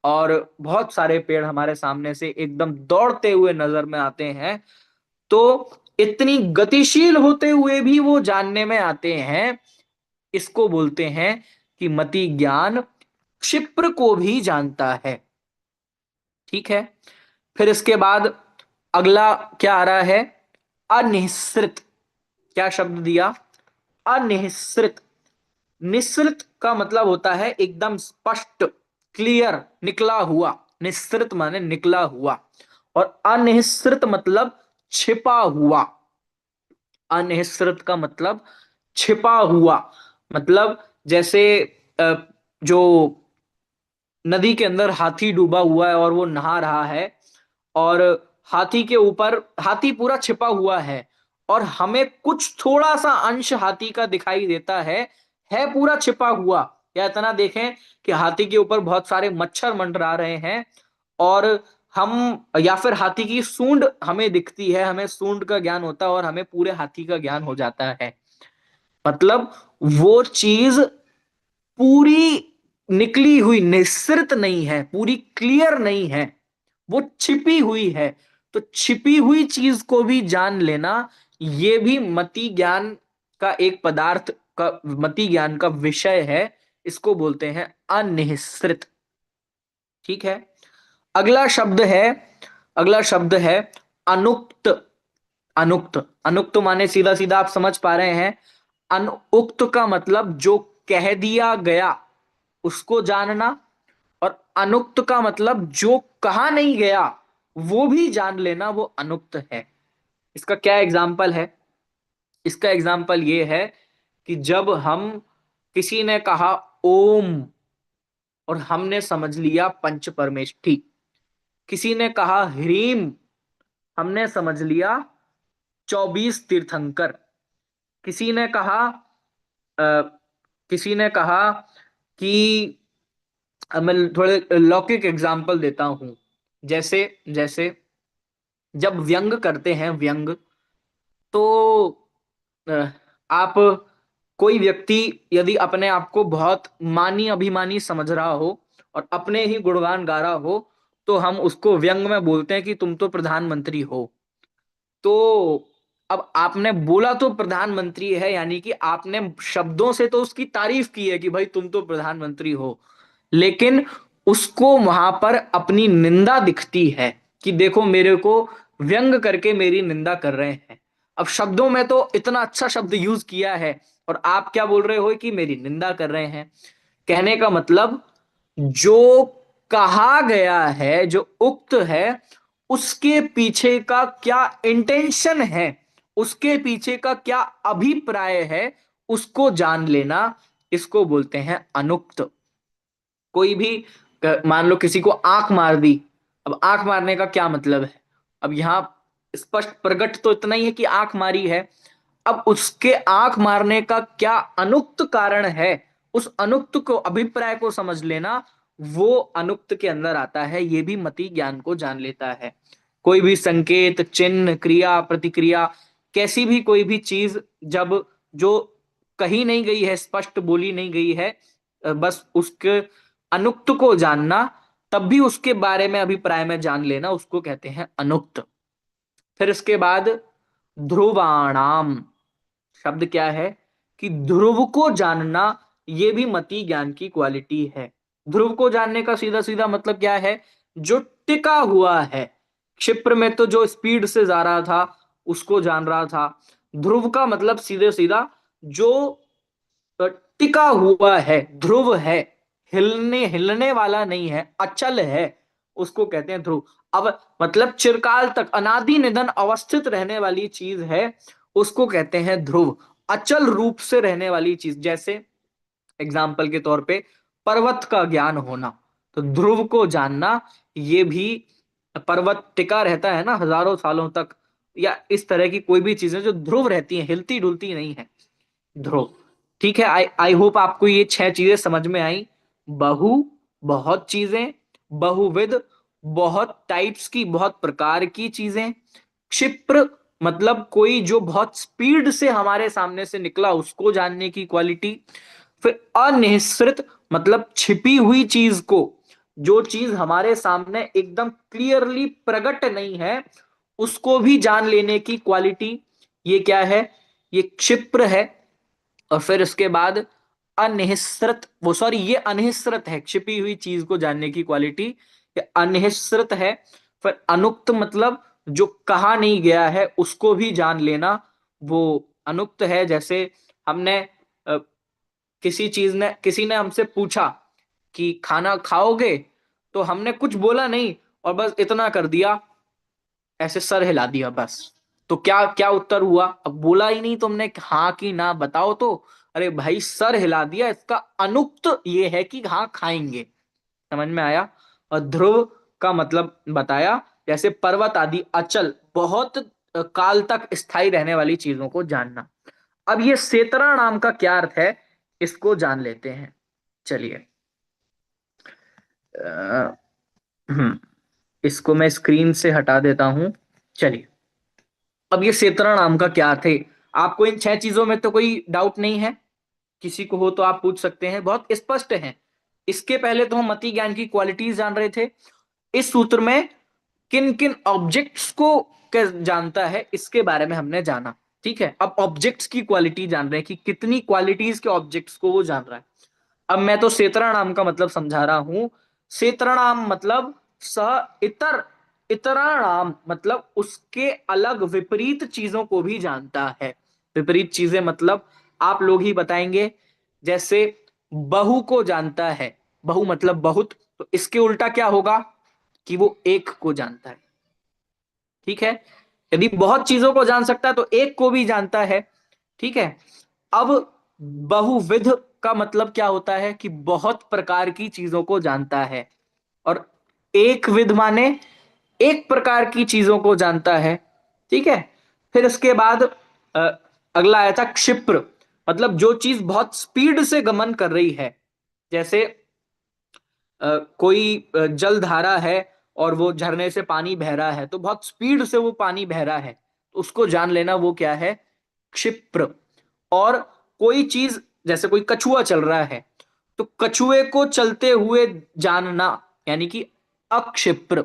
A: और बहुत सारे पेड़ हमारे सामने से एकदम दौड़ते हुए नजर में आते हैं, तो इतनी गतिशील होते हुए भी वो जानने में आते हैं, इसको बोलते हैं कि मति ज्ञान क्षिप्र को भी जानता है। ठीक है, फिर इसके बाद अगला क्या आ रहा है? अनिश्रित। क्या शब्द दिया? अनिश्रित। निश्रित का मतलब होता है एकदम स्पष्ट, क्लियर, निकला हुआ। निश्रित माने निकला हुआ, और अनिश्रित मतलब छिपा हुआ। अनिश्रित का मतलब छिपा हुआ। मतलब जैसे जो नदी के अंदर हाथी डूबा हुआ है और वो नहा रहा है, और हाथी के ऊपर हाथी पूरा छिपा हुआ है, और हमें कुछ थोड़ा सा अंश हाथी का दिखाई देता है पूरा छिपा हुआ। या इतना देखें कि हाथी के ऊपर बहुत सारे मच्छर मंडरा रहे हैं, और हम, या फिर हाथी की सूंड हमें दिखती है, हमें सूंड का ज्ञान होता है और हमें पूरे हाथी का ज्ञान हो जाता है। मतलब वो चीज पूरी निकली हुई, निश्रित नहीं है, पूरी क्लियर नहीं है, वो छिपी हुई है। तो छिपी हुई चीज को भी जान लेना, ये भी मति ज्ञान का एक पदार्थ का, मति ज्ञान का विषय है। इसको बोलते हैं अनिश्रित। ठीक है, अगला शब्द है, अगला शब्द है अनुक्त। अनुक्त, अनुक्त माने सीधा सीधा आप समझ पा रहे हैं, अनुक्त का मतलब जो कह दिया गया उसको जानना, और अनुक्त का मतलब जो कहा नहीं गया वो भी जान लेना, वो अनुक्त है। इसका क्या एग्जाम्पल है? इसका एग्जाम्पल ये है कि जब हम, किसी ने कहा ओम और हमने समझ लिया पंच परमेष्ठी, किसी ने कहा ह्रीम, हमने समझ लिया 24 तीर्थंकर, किसी ने कहा अ, किसी ने कहा कि, अब मैं थोड़े लौकिक एग्जाम्पल देता हूं। जैसे जैसे जब व्यंग करते हैं, व्यंग, तो अ, आप, कोई व्यक्ति यदि अपने आप को बहुत मानी अभिमानी समझ रहा हो और अपने ही गुणगान गा रहा हो, तो हम उसको व्यंग में बोलते हैं कि तुम तो प्रधानमंत्री हो। तो अब आपने बोला तो प्रधानमंत्री है, यानी कि आपने शब्दों से तो उसकी तारीफ की है कि भाई तुम तो प्रधानमंत्री हो, लेकिन उसको वहां पर अपनी निंदा दिखती है कि देखो मेरे को व्यंग करके मेरी निंदा कर रहे हैं। अब शब्दों में तो इतना अच्छा शब्द यूज किया है, और आप क्या बोल रहे हो कि मेरी निंदा कर रहे हैं। कहने का मतलब, जो कहा गया है, जो उक्त है, उसके पीछे का क्या इंटेंशन है, उसके पीछे का क्या अभिप्राय है, उसको जान लेना, इसको बोलते हैं अनुक्त। कोई भी मान लो किसी को आंख मार दी, अब आंख मारने का क्या मतलब है? अब यहां स्पष्ट प्रकट तो इतना ही है कि आंख मारी है। अब उसके आंख मारने का क्या अनुक्त कारण है, उस अनुक्त को, अभिप्राय को समझ लेना, वो अनुक्त के अंदर आता है। ये भी मति ज्ञान को जान लेता है। कोई भी संकेत, चिन्ह, क्रिया, प्रतिक्रिया, कैसी भी कोई भी चीज जब, जो कही नहीं गई है, स्पष्ट बोली नहीं गई है, बस उसके अनुक्त को जानना, तब भी उसके बारे में अभिप्राय में जान लेना, उसको कहते हैं अनुक्त। फिर इसके बाद ध्रुवाणाम शब्द क्या है? कि ध्रुव को जानना, ये भी मति ज्ञान की क्वालिटी है। ध्रुव को जानने का सीधा सीधा मतलब क्या है? जो टिका हुआ है। क्षिप्र में तो जो स्पीड से जा रहा था उसको जान रहा था। ध्रुव का मतलब सीधे सीधा जो टिका हुआ है, ध्रुव है, हिलने हिलने वाला नहीं है, अचल है, उसको कहते हैं ध्रुव। अब मतलब चिरकाल तक अनादि निधन अवस्थित रहने वाली चीज है, उसको कहते हैं ध्रुव। अचल रूप से रहने वाली चीज, जैसे एग्जाम्पल के तौर पे पर्वत का ज्ञान होना, तो ध्रुव को जानना, ये भी, पर्वत टिका रहता है ना हजारों सालों तक, या इस तरह की कोई भी चीजें जो ध्रुव रहती हैं, हिलती डुलती नहीं है, ध्रुव। ठीक है, आई आई होप आपको ये 6 चीजें समझ में आई। बहु, बहुत चीजें, बहुविध बहुत टाइप्स की, बहुत प्रकार की चीजें। क्षिप्र मतलब कोई जो बहुत स्पीड से हमारे सामने से निकला उसको जानने की क्वालिटी। फिर अनिश्रित मतलब छिपी हुई चीज को, जो चीज हमारे सामने एकदम क्लियरली प्रकट नहीं है उसको भी जान लेने की क्वालिटी, ये क्या है, ये क्षिप्र है। और फिर उसके बाद अनिश्रित, वो सॉरी ये अनिश्रित है, छिपी हुई चीज को जानने की क्वालिटी ये अनिश्रित है। फिर अनुक्त मतलब जो कहा नहीं गया है उसको भी जान लेना, वो अनुक्त है। जैसे हमने किसी ने हमसे पूछा कि खाना खाओगे, तो हमने कुछ बोला नहीं और बस इतना कर दिया, ऐसे सर हिला दिया बस। तो क्या क्या उत्तर हुआ, अब बोला ही नहीं तुमने हाँ कि ना बताओ तो, अरे भाई सर हिला दिया, इसका अनुक्त ये है कि हाँ खाएंगे। समझ में आया। और ध्रुव का मतलब बताया, जैसे पर्वत आदि अचल बहुत काल तक स्थायी रहने वाली चीजों को जानना। अब ये सेतरा नाम का क्या अर्थ है, इसको जान लेते हैं। चलिए अ, हम्म, इसको मैं स्क्रीन से हटा देता हूं। चलिए, अब ये सेतरा नाम का क्या अर्थ है, आपको इन 6 चीजों में तो कोई डाउट नहीं है, किसी को हो तो आप पूछ सकते हैं, बहुत स्पष्ट है। इसके पहले तो हम मति ज्ञान की क्वालिटीज जान रहे थे। इस सूत्र में किन किन ऑब्जेक्ट्स को जानता है इसके बारे में हमने जाना। ठीक है, अब ऑब्जेक्ट्स की क्वालिटी जान रहे हैं कि कितनी क्वालिटीज के ऑब्जेक्ट्स को वो जान रहा है। अब मैं तो सेतरा नाम का मतलब समझा रहा हूं। सेतरा नाम मतलब स इतर, इतरा नाम मतलब उसके अलग विपरीत चीजों को भी जानता है। विपरीत चीजें मतलब आप लोग ही बताएंगे। जैसे बहु को जानता है, बहु मतलब बहुत, तो इसके उल्टा क्या होगा कि वो एक को जानता है। ठीक है, यदि बहुत चीजों को जान सकता है तो एक को भी जानता है। ठीक है, अब बहुविध का मतलब क्या होता है कि बहुत प्रकार की चीजों को जानता है। और एक विध माने एक प्रकार की चीजों को जानता है। ठीक है, फिर उसके बाद अ, अगला आया था क्षिप्र, मतलब जो चीज बहुत स्पीड से गमन कर रही है। जैसे कोई जलधारा है और वो झरने से पानी बह रहा है, तो बहुत स्पीड से वो पानी बह रहा है, तो उसको जान लेना वो क्या है, क्षिप्र। और कोई चीज, जैसे कोई कछुआ चल रहा है, तो कछुए को चलते हुए जानना यानी कि अक्षिप्र।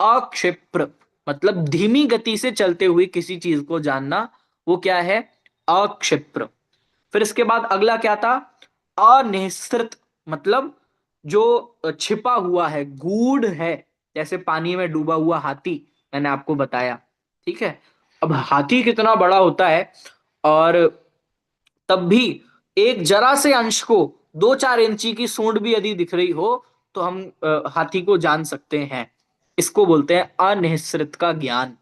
A: अक्षिप्र मतलब धीमी गति से चलते हुए किसी चीज को जानना, वो क्या है, अक्षिप्र। फिर इसके बाद अगला क्या था, अनिश्रित मतलब जो छिपा हुआ है, गूढ़ है। जैसे पानी में डूबा हुआ हाथी, मैंने आपको बताया। ठीक है, अब हाथी कितना बड़ा होता है, और तब भी एक जरा से अंश को 2-4 इंची की सूंड भी यदि दिख रही हो तो हम हाथी को जान सकते हैं। इसको बोलते हैं अनिश्रित का ज्ञान।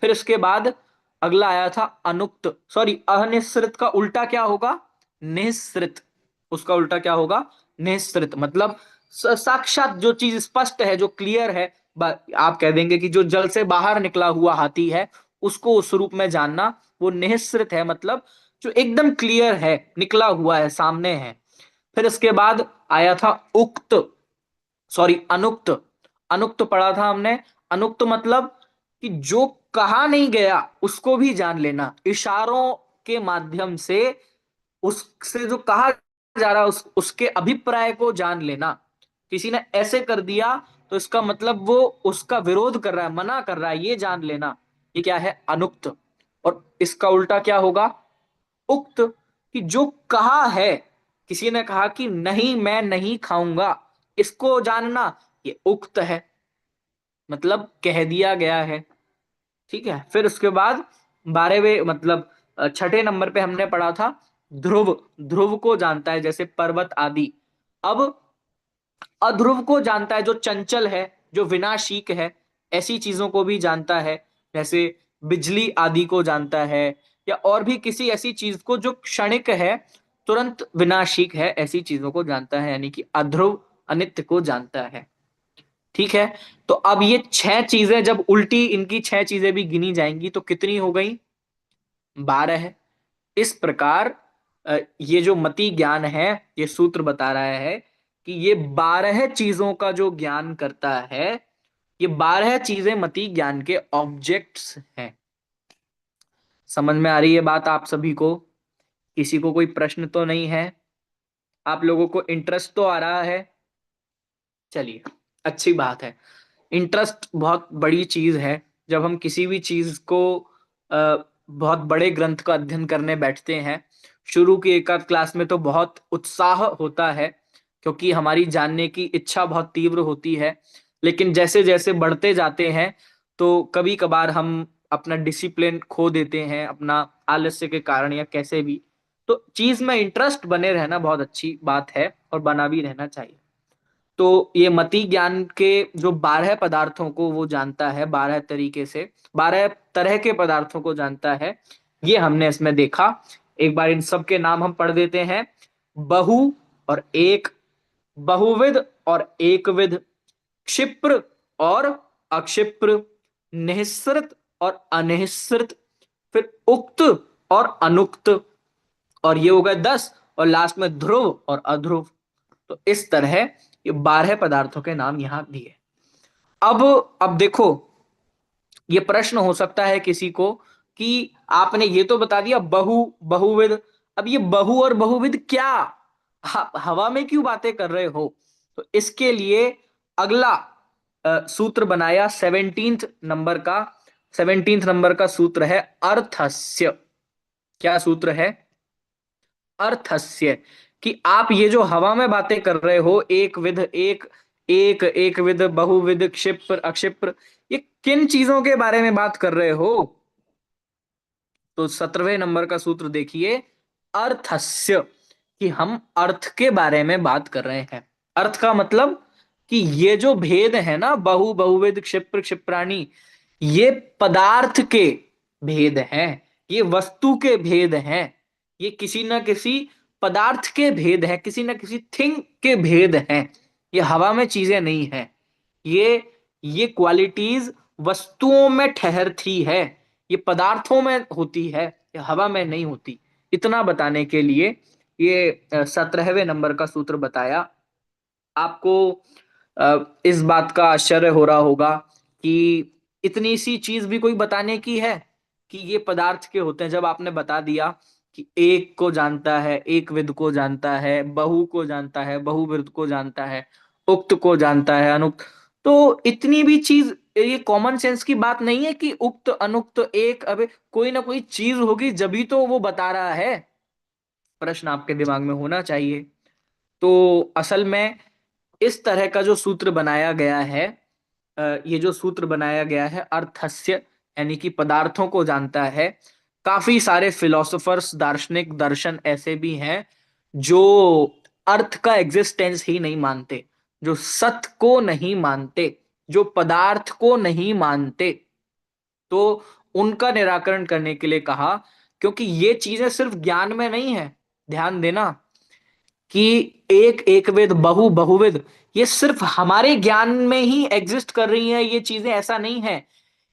A: फिर उसके बाद अगला आया था अनुक्त, सॉरी अनिश्रित का उल्टा क्या होगा, निश्रित। उसका उल्टा क्या होगा, निश्रित मतलब साक्षात जो चीज स्पष्ट है, जो क्लियर है। आप कह देंगे कि जो जल से बाहर निकला हुआ हाथी है उसको उस रूप में जानना, वो निश्रित है, मतलब जो एकदम क्लियर है, निकला हुआ है, सामने है। फिर इसके बाद आया था उक्त, सॉरी अनुक्त। अनुक्त पढ़ा था हमने। अनुक्त मतलब कि जो कहा नहीं गया उसको भी जान लेना, इशारों के माध्यम से उससे जो कहा जा रहा है उसके अभिप्राय को जान लेना। किसी ने ऐसे कर दिया तो इसका मतलब वो उसका विरोध कर रहा है, मना कर रहा है, ये जान लेना, ये क्या है, अनुक्त। और इसका उल्टा क्या होगा, उक्त, कि जो कहा है, किसी ने कहा कि नहीं मैं नहीं खाऊंगा, इसको जानना, ये उक्त है, मतलब कह दिया गया है। ठीक है, फिर उसके बाद 12वें मतलब 6 नंबर पे हमने पढ़ा था ध्रुव। ध्रुव को जानता है, जैसे पर्वत आदि। अब अध्रुव को जानता है, जो चंचल है, जो विनाशीक है, ऐसी चीजों को भी जानता है। जैसे बिजली आदि को जानता है, या और भी किसी ऐसी चीज को जो क्षणिक है, तुरंत विनाशीक है, ऐसी चीजों को जानता है, यानी कि अध्रुव अनित्य को जानता है। ठीक है, तो अब ये 6 चीजें जब उल्टी इनकी 6 चीजें भी गिनी जाएंगी तो कितनी हो गई, 12। इस प्रकार ये जो मति ज्ञान है, ये सूत्र बता रहा है कि ये 12 चीजों का जो ज्ञान करता है ये 12 चीजें मति ज्ञान के ऑब्जेक्ट्स हैं। समझ में आ रही है बात आप सभी को? किसी को कोई प्रश्न तो नहीं है? आप लोगों को इंटरेस्ट तो आ रहा है? चलिए, अच्छी बात है। इंटरेस्ट बहुत बड़ी चीज है। जब हम किसी भी चीज को बहुत बड़े ग्रंथ का अध्ययन करने बैठते हैं, शुरू की एक आध क्लास में तो बहुत उत्साह होता है, क्योंकि हमारी जानने की इच्छा बहुत तीव्र होती है। लेकिन जैसे जैसे बढ़ते जाते हैं तो कभी कभार हम अपना डिसिप्लिन खो देते हैं, अपना आलस्य के कारण या कैसे भी। तो चीज में इंटरेस्ट बने रहना बहुत अच्छी बात है और बना भी रहना चाहिए। तो ये मति ज्ञान के जो 12 पदार्थों को वो जानता है, 12 तरीके से 12 तरह के पदार्थों को जानता है, ये हमने इसमें देखा। एक बार इन सब के नाम हम पढ़ देते हैं। बहु और एक, बहुविध और एकविध, क्षिप्र और अक्षिप्र, निःसृत और अनिःसृत, फिर उक्त और अनुक्त, और ये हो गए 10, और लास्ट में ध्रुव और अध्रुव। तो इस तरह ये 12 पदार्थों के नाम यहां दिए। अब देखो, ये प्रश्न हो सकता है किसी को कि आपने ये तो बता दिया बहु बहुविध, अब ये बहु और बहुविध क्या, हवा में क्यों बातें कर रहे हो? तो इसके लिए अगला सूत्र बनाया 17th नंबर का सूत्र है अर्थस्य। क्या सूत्र है? अर्थस्य। कि आप ये जो हवा में बातें कर रहे हो, एक विध, एक विध, बहुविध, क्षिप्र अक्षिप्र, ये किन चीजों के बारे में बात कर रहे हो? तो 17वें नंबर का सूत्र देखिए, अर्थस्य, कि हम अर्थ के बारे में बात कर रहे हैं। अर्थ का मतलब कि ये जो भेद है ना, बहु बहुविध क्षिप्र क्षिप्राणी, ये पदार्थ के भेद हैं, ये वस्तु के भेद हैं, ये किसी ना किसी पदार्थ के भेद हैं, किसी ना किसी थिंग के भेद हैं। ये हवा में चीजें नहीं है। ये क्वालिटीज वस्तुओं में ठहरती है, ये पदार्थों में होती है, ये हवा में नहीं होती। इतना बताने के लिए ये 17वें नंबर का सूत्र बताया। आपको इस बात का आश्चर्य हो रहा होगा कि इतनी सी चीज भी कोई बताने की है कि ये पदार्थ के होते हैं। जब आपने बता दिया कि एक को जानता है, एक विध को जानता है, बहु को जानता है, बहुविध को जानता है, उक्त को जानता है, अनुक्त, तो इतनी भी चीज, ये कॉमन सेंस की बात नहीं है कि उक्त अनुक्त एक, अबे कोई ना कोई चीज होगी जभी तो वो बता रहा है। प्रश्न आपके दिमाग में होना चाहिए। तो असल में इस तरह का जो सूत्र बनाया गया है, ये जो सूत्र बनाया गया है अर्थस्य, यानी कि पदार्थों को जानता है। काफी सारे फिलोसोफर्स, दार्शनिक, दर्शन ऐसे भी हैं जो अर्थ का एग्जिस्टेंस ही नहीं मानते, जो सत्य को नहीं मानते, जो पदार्थ को नहीं मानते। तो उनका निराकरण करने के लिए कहा, क्योंकि ये चीजें सिर्फ ज्ञान में नहीं है, ध्यान देना, कि एक एकविध, बहु बहुविध, ये सिर्फ हमारे ज्ञान में ही एग्जिस्ट कर रही हैं ये चीजें, ऐसा नहीं है।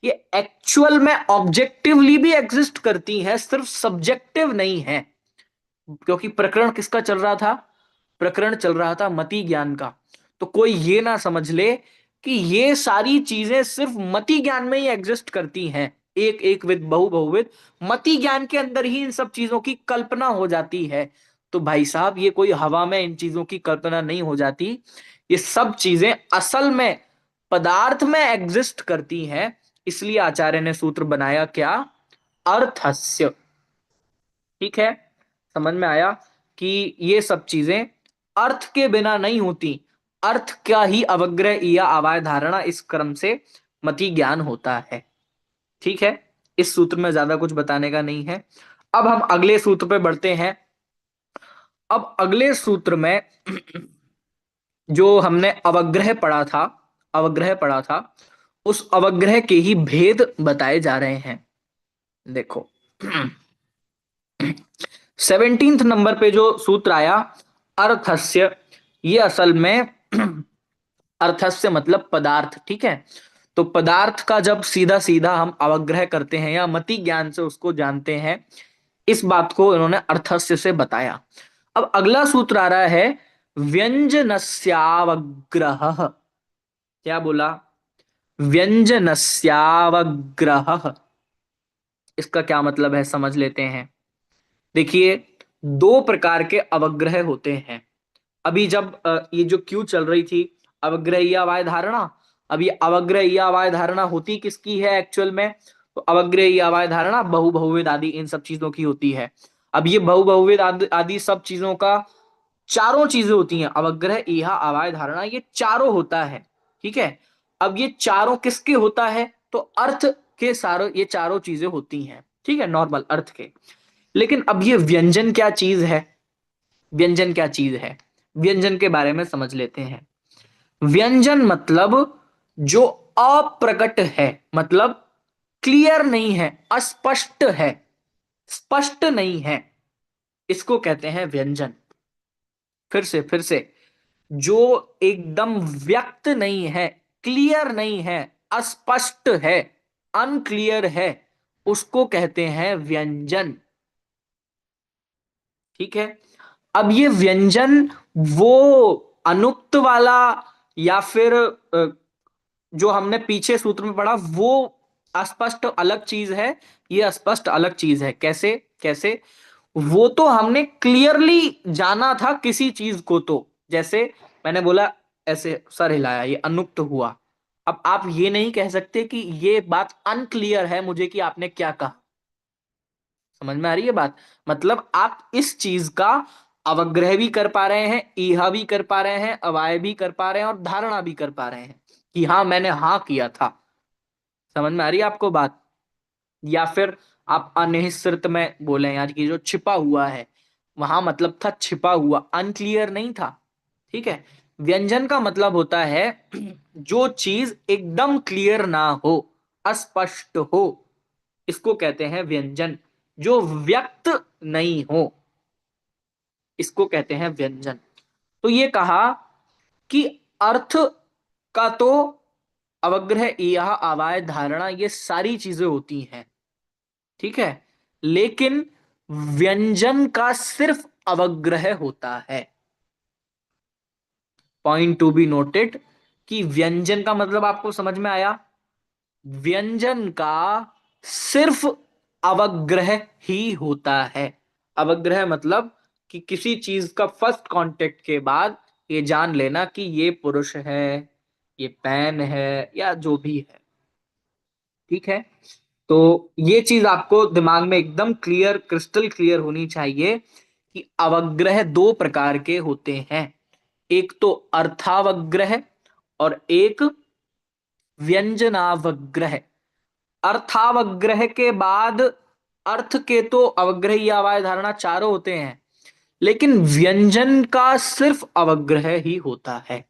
A: ये एक्चुअल में ऑब्जेक्टिवली भी एग्जिस्ट करती हैं, सिर्फ सब्जेक्टिव नहीं है। क्योंकि प्रकरण किसका चल रहा था? प्रकरण चल रहा था मति ज्ञान का। तो कोई ये ना समझ ले कि ये सारी चीजें सिर्फ मति ज्ञान में ही एग्जिस्ट करती हैं, एक एक विद, बहु बहुविद, मति ज्ञान के अंदर ही इन सब चीजों की कल्पना हो जाती है। तो भाई साहब, ये कोई हवा में इन चीजों की कल्पना नहीं हो जाती। ये सब चीजें असल में पदार्थ में एग्जिस्ट करती हैं। इसलिए आचार्य ने सूत्र बनाया क्या? अर्थस्य। ठीक है, समझ में आया कि ये सब चीजें अर्थ के बिना नहीं होती, अर्थ का ही अवग्रह या अवाय धारणा, इस क्रम से मति ज्ञान होता है। ठीक है, इस सूत्र में ज्यादा कुछ बताने का नहीं है। अब हम अगले सूत्र पे बढ़ते हैं। अब अगले सूत्र में जो हमने अवग्रह पढ़ा था, उस अवग्रह के ही भेद बताए जा रहे हैं। देखो 17th नंबर पे जो सूत्र आया अर्थस्य, ये असल में अर्थस्य मतलब पदार्थ। ठीक है, तो पदार्थ का जब सीधा सीधा हम अवग्रह करते हैं या मति ज्ञान से उसको जानते हैं, इस बात को इन्होंने अर्थस्य से बताया। अब अगला सूत्र आ रहा है व्यंजनस्यावग्रह। क्या बोला? व्यंजनस्यावग्रह, इसका क्या मतलब है समझ लेते हैं। देखिए, दो प्रकार के अवग्रह होते हैं। अभी जब ये जो क्यू चल रही थी, अवग्रही अवाय धारणा, अब ये अवग्रही अवाय धारणा होती किसकी है एक्चुअल में? तो अवग्रही अवाय धारणा बहु बहुविध आदि इन सब चीजों की होती है। अब ये बहु बहुविध आदि सब चीजों का चारों चीजें होती हैं, अवग्रह इहा अवाय धारणा, ये चारों होता है। ठीक है, अब ये चारों किसके होता है? तो अर्थ के सारे ये चारों चीजें होती हैं। ठीक है, नॉर्मल अर्थ के। लेकिन अब ये व्यंजन क्या चीज है? व्यंजन क्या चीज है, व्यंजन के बारे में समझ लेते हैं। व्यंजन मतलब जो अप्रकट है, मतलब क्लियर नहीं है, अस्पष्ट है, स्पष्ट नहीं है, इसको कहते हैं व्यंजन। फिर से, जो एकदम व्यक्त नहीं है, क्लियर नहीं है, अस्पष्ट है, अनक्लियर है, उसको कहते हैं व्यंजन। ठीक है, अब ये व्यंजन वो अनुक्त वाला, या फिर जो हमने पीछे सूत्र में पढ़ा वो अस्पष्ट अलग चीज है, ये अस्पष्ट अलग चीज है। कैसे कैसे? वो तो हमने क्लियरली जाना था किसी चीज को, तो जैसे मैंने बोला ऐसे सर हिलाया, ये अनुक्त हुआ। अब आप ये नहीं कह सकते कि ये बात अनक्लियर है मुझे कि आपने क्या कहा। समझ में आ रही है बात? मतलब आप इस चीज का अवग्रह भी कर पा रहे हैं, ईहा भी कर पा रहे हैं, अवाय भी कर पा रहे हैं, और धारणा भी कर पा रहे हैं कि हाँ मैंने हाँ किया था। समझ में आ रही है आपको बात? या फिर आप अनिश्चित में बोले यार कि जो छिपा हुआ है, वहां मतलब था छिपा हुआ, अनक्लियर नहीं था। ठीक है, व्यंजन का मतलब होता है जो चीज एकदम क्लियर ना हो, अस्पष्ट हो, इसको कहते हैं व्यंजन। जो व्यक्त नहीं हो, इसको कहते हैं व्यंजन। तो ये कहा कि अर्थ का तो अवग्रह यह अवाय धारणा ये सारी चीजें होती हैं। ठीक है, लेकिन व्यंजन का सिर्फ अवग्रह होता है। पॉइंट टू बी नोटेड कि व्यंजन का मतलब आपको समझ में आया। व्यंजन का सिर्फ अवग्रह ही होता है। अवग्रह मतलब कि किसी चीज का फर्स्ट कांटेक्ट के बाद ये जान लेना कि ये पुरुष है, ये पैन है, या जो भी है। ठीक है, तो ये चीज आपको दिमाग में एकदम क्लियर, क्रिस्टल क्लियर होनी चाहिए कि अवग्रह दो प्रकार के होते हैं। एक तो अर्थावग्रह और एक व्यंजनावग्रह। अर्थावग्रह के बाद अर्थ के तो अवग्रह या अवाय धारणा चारों होते हैं, लेकिन व्यंजन का सिर्फ अवग्रह ही होता है।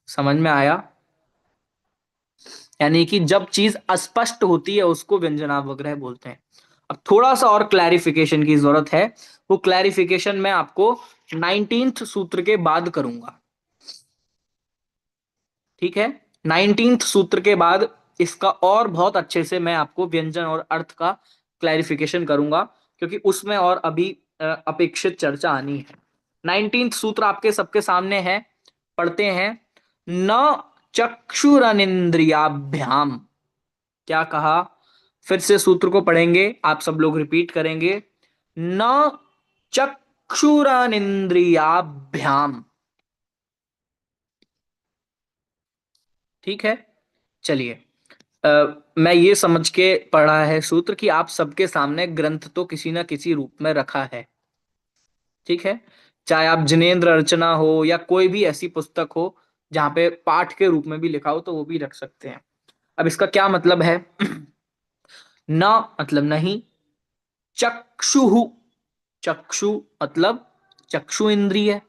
A: समझ में आया? यानी कि जब चीज अस्पष्ट होती है उसको व्यंजनावग्रह बोलते हैं। अब थोड़ा सा और क्लैरिफिकेशन की जरूरत है, वो क्लैरिफिकेशन मैं आपको 19th सूत्र के बाद करूंगा। ठीक है, 19th सूत्र के बाद इसका और बहुत अच्छे से मैं आपको व्यंजन और अर्थ का क्लैरिफिकेशन करूंगा, क्योंकि उसमें और अभी अपेक्षित चर्चा आनी है। 19th सूत्र आपके सबके सामने है, पढ़ते हैं। न चक्षुरनिंद्रियाभ्याम, क्या कहा? फिर से सूत्र को पढ़ेंगे, आप सब लोग रिपीट करेंगे। न चक्षुरनिंद्रियाभ्याम। ठीक है, चलिए, मैं ये समझ के पढ़ा है सूत्र कि आप सबके सामने ग्रंथ तो किसी ना किसी रूप में रखा है। ठीक है, चाहे आप जिनेंद्र अर्चना हो या कोई भी ऐसी पुस्तक हो जहां पे पाठ के रूप में भी लिखा हो, तो वो भी रख सकते हैं। अब इसका क्या मतलब है? न मतलब नहीं, चक्षु, चक्षु मतलब चक्षु इंद्रिय,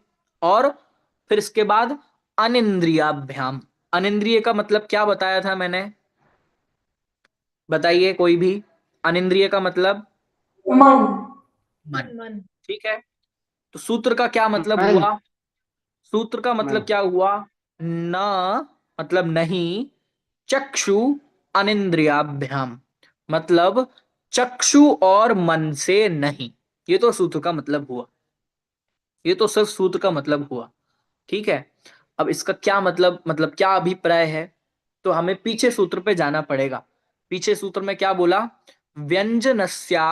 A: और फिर इसके बाद अनिंद्रियाभ्याम। अनिंद्रिय का मतलब क्या बताया था मैंने? बताइए कोई भी। अनिंद्रिय का मतलब
B: मन।
A: मन।
E: मन।
A: ठीक है, तो सूत्र का क्या मतलब
F: मन।
A: हुआ? सूत्र का मतलब
F: मन।
A: क्या हुआ? न मतलब नहीं, चक्षु अनिंद्रियाभ्याम मतलब चक्षु और मन से नहीं। ये तो सूत्र का मतलब हुआ, ये तो सिर्फ सूत्र का मतलब हुआ। ठीक है, अब इसका क्या मतलब क्या अभिप्राय है, तो हमें पीछे सूत्र पे जाना पड़ेगा। पीछे सूत्र में क्या बोला, व्यंजनस्यावग्रहः,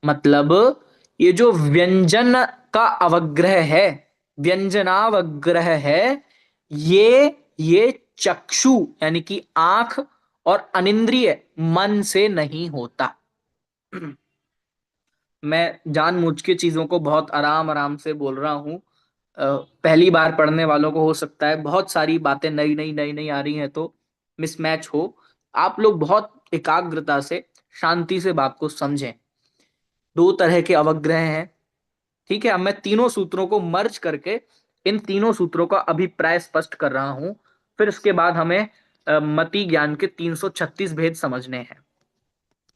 A: मतलब ये जो व्यंजन का अवग्रह है, व्यंजनावग्रह है, ये चक्षु यानी कि आंख और अनिंद्रिय मन से नहीं होता। मैं जानबूझ के चीजों को बहुत आराम आराम से बोल रहा हूं। पहली बार पढ़ने वालों को हो सकता है बहुत सारी बातें नई नई आ रही हैं तो मिसमैच हो। आप लोग बहुत एकाग्रता से शांति से बात को समझें। दो तरह के अवग्रह हैं, ठीक है। अब मैं तीनों सूत्रों को मर्ज करके इन तीनों सूत्रों का अभिप्राय स्पष्ट कर रहा हूं, फिर उसके बाद हमें मति ज्ञान के 336 भेद समझने हैं,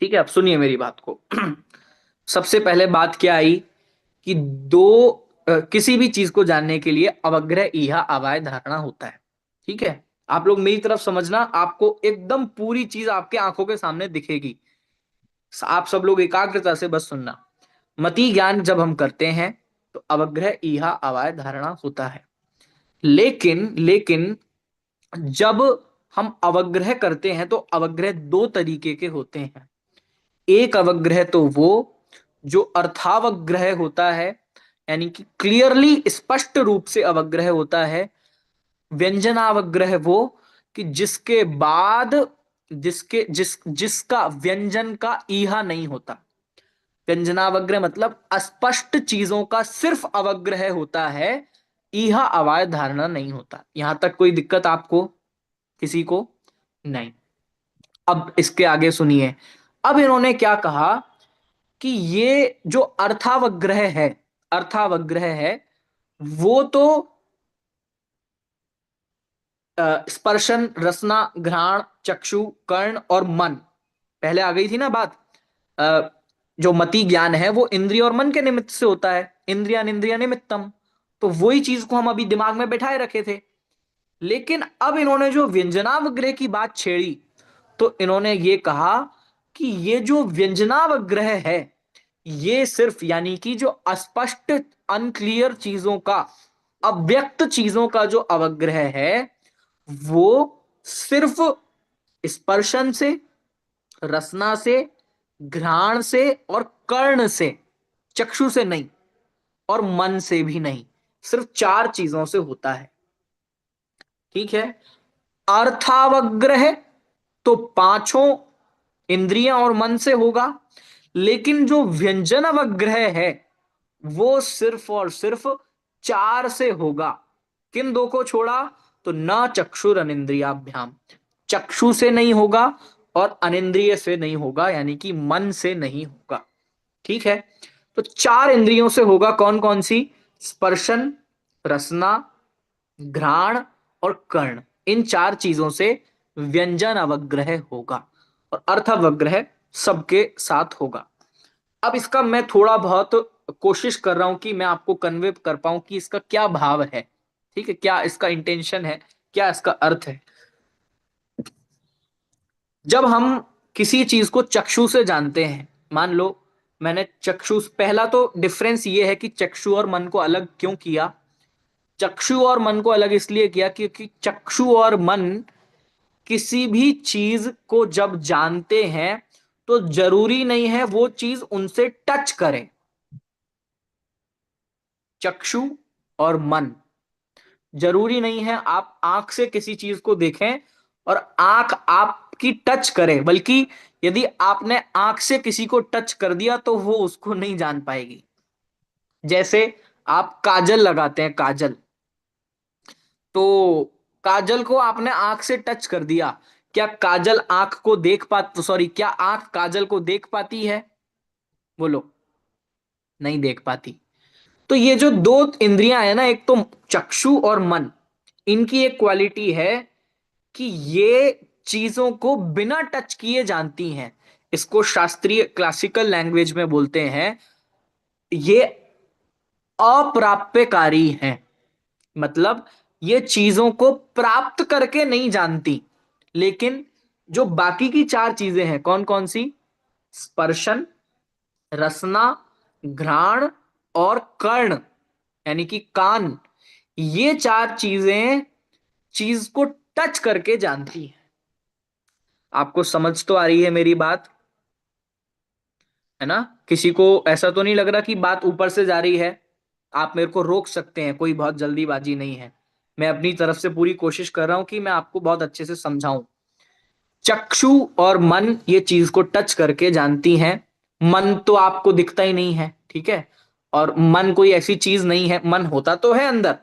A: ठीक है। अब सुनिए मेरी बात को। सबसे पहले बात क्या आई कि किसी भी चीज को जानने के लिए अवग्रह इहा अवाय धारणा होता है, ठीक है। आप लोग मेरी तरफ समझना, आपको एकदम पूरी चीज आपके आंखों के सामने दिखेगी। आप सब लोग एकाग्रता से बस सुनना। मति ज्ञान जब हम करते हैं तो अवग्रह इहा अवाय धारणा होता है, लेकिन जब हम अवग्रह करते हैं तो अवग्रह दो तरीके के होते हैं। एक अवग्रह तो वो जो अर्थावग्रह होता है, यानी कि क्लियरली स्पष्ट रूप से अवग्रह होता है। व्यंजनावग्रह वो कि जिसके बाद जिसका व्यंजन का ईहा नहीं होता। व्यंजनावग्रह मतलब अस्पष्ट चीजों का सिर्फ अवग्रह होता है, ईहा अवाय धारणा नहीं होता। यहां तक कोई दिक्कत आपको किसी को नहीं। अब इसके आगे सुनिए। अब इन्होंने क्या कहा कि ये जो अर्थावग्रह है वो तो स्पर्शन, रसना, घ्राण, चक्षु, कर्ण और मन, पहले आ गई थी ना बात। जो मति ज्ञान है वो इंद्रिय और मन के निमित्त से होता है, इंद्रिया इंद्रिया निमित्तम। तो वही चीज को हम अभी दिमाग में बैठाए रखे थे। लेकिन अब इन्होंने जो व्यंजनावग्रह की बात छेड़ी तो इन्होंने ये कहा कि ये जो व्यंजनावग्रह है ये सिर्फ यानी कि जो अस्पष्ट अनक्लियर चीजों का, अव्यक्त चीजों का जो अवग्रह है वो सिर्फ स्पर्शन से, रसना से, घ्राण से और कर्ण से, चक्षु से नहीं और मन से भी नहीं, सिर्फ चार चीजों से होता है, ठीक है। अर्थावग्रह तो पांचों इंद्रियां और मन से होगा, लेकिन जो व्यंजन अवग्रह है वो सिर्फ और सिर्फ चार से होगा। किन दो को छोड़ा, तो न चक्षुर अनिंद्रियाभ्याम, चक्षु से नहीं होगा और अनिंद्रिय से नहीं होगा, यानी कि मन से नहीं होगा, ठीक है। तो चार इंद्रियों से होगा, कौन कौन सी, स्पर्शन, रसना, घ्राण और कर्ण। इन चार चीजों से व्यंजन अवग्रह होगा और अर्थ अवग्रह सबके साथ होगा। अब इसका मैं थोड़ा बहुत कोशिश कर रहा हूं कि मैं आपको कन्वे कर पाऊं कि इसका क्या भाव है, ठीक है, क्या इसका इंटेंशन है, क्या इसका अर्थ है। जब हम किसी चीज को चक्षु से जानते हैं, मान लो मैंने चक्षु, पहला तो डिफरेंस ये है कि चक्षु और मन को अलग क्यों किया। चक्षु और मन को अलग इसलिए किया क्योंकि चक्षु और मन किसी भी चीज को जब जानते हैं तो जरूरी नहीं है वो चीज उनसे टच करे। चक्षु और मन जरूरी नहीं है आप आंख से किसी चीज को देखें और आंख आपकी टच करे, बल्कि यदि आपने आंख से किसी को टच कर दिया तो वो उसको नहीं जान पाएगी। जैसे आप काजल लगाते हैं, काजल, तो काजल को आपने आंख से टच कर दिया, क्या काजल आंख को देख पाती, सॉरी क्या आंख काजल को देख पाती है, बोलो, नहीं देख पाती। तो ये जो दो इंद्रियां है ना, एक तो चक्षु और मन, इनकी एक क्वालिटी है कि ये चीजों को बिना टच किए जानती हैं। इसको शास्त्रीय क्लासिकल लैंग्वेज में बोलते हैं ये अप्राप्यकारी हैं। मतलब ये चीजों को प्राप्त करके नहीं जानती। लेकिन जो बाकी की चार चीजें हैं, कौन कौन सी, स्पर्शन, रसना, घ्राण और कर्ण यानी कि कान, ये चार चीजें चीज को टच करके जानती है। आपको समझ तो आ रही है मेरी बात, है ना? किसी को ऐसा तो नहीं लग रहा कि बात ऊपर से जा रही है? आप मेरे को रोक सकते हैं, कोई बहुत जल्दीबाजी नहीं है। मैं अपनी तरफ से पूरी कोशिश कर रहा हूं कि मैं आपको बहुत अच्छे से समझाऊं। चक्षु और मन ये चीज को टच करके जानती हैं। मन तो आपको दिखता ही नहीं है, ठीक है? और मन कोई ऐसी चीज नहीं है, मन होता तो है अंदर,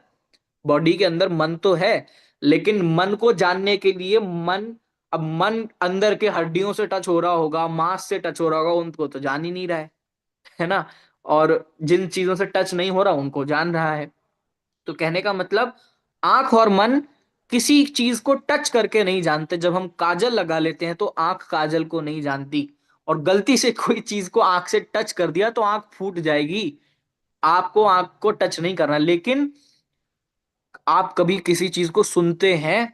A: बॉडी के अंदर मन तो है, लेकिन मन को जानने के लिए अब मन अंदर के हड्डियों से टच हो रहा होगा, मांस से टच हो रहा होगा, उनको तो जान ही नहीं रहा है ना? और जिन चीजों से टच नहीं हो रहा उनको जान रहा है। तो कहने का मतलब, आंख और मन किसी चीज को टच करके नहीं जानते। जब हम काजल लगा लेते हैं तो आंख काजल को नहीं जानती, और गलती से कोई चीज को आंख से टच कर दिया तो आंख फूट जाएगी। आपको आंख को टच नहीं करना। लेकिन आप कभी किसी चीज को सुनते हैं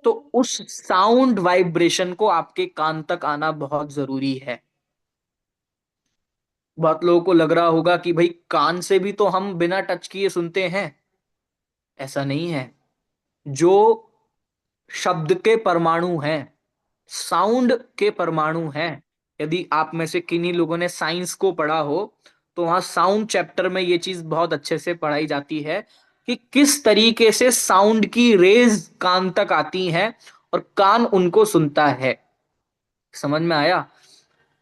A: तो उस साउंड वाइब्रेशन को आपके कान तक आना बहुत जरूरी है। बहुत लोगों को लग रहा होगा कि भाई कान से भी तो हम बिना टच किए सुनते हैं। ऐसा नहीं है। जो शब्द के परमाणु हैं, साउंड के परमाणु हैं, यदि आप में से किन्हीं लोगों ने साइंस को पढ़ा हो तो वहां साउंड चैप्टर में ये चीज बहुत अच्छे से पढ़ाई जाती है कि किस तरीके से साउंड की रेज कान तक आती हैं और कान उनको सुनता है। समझ में आया?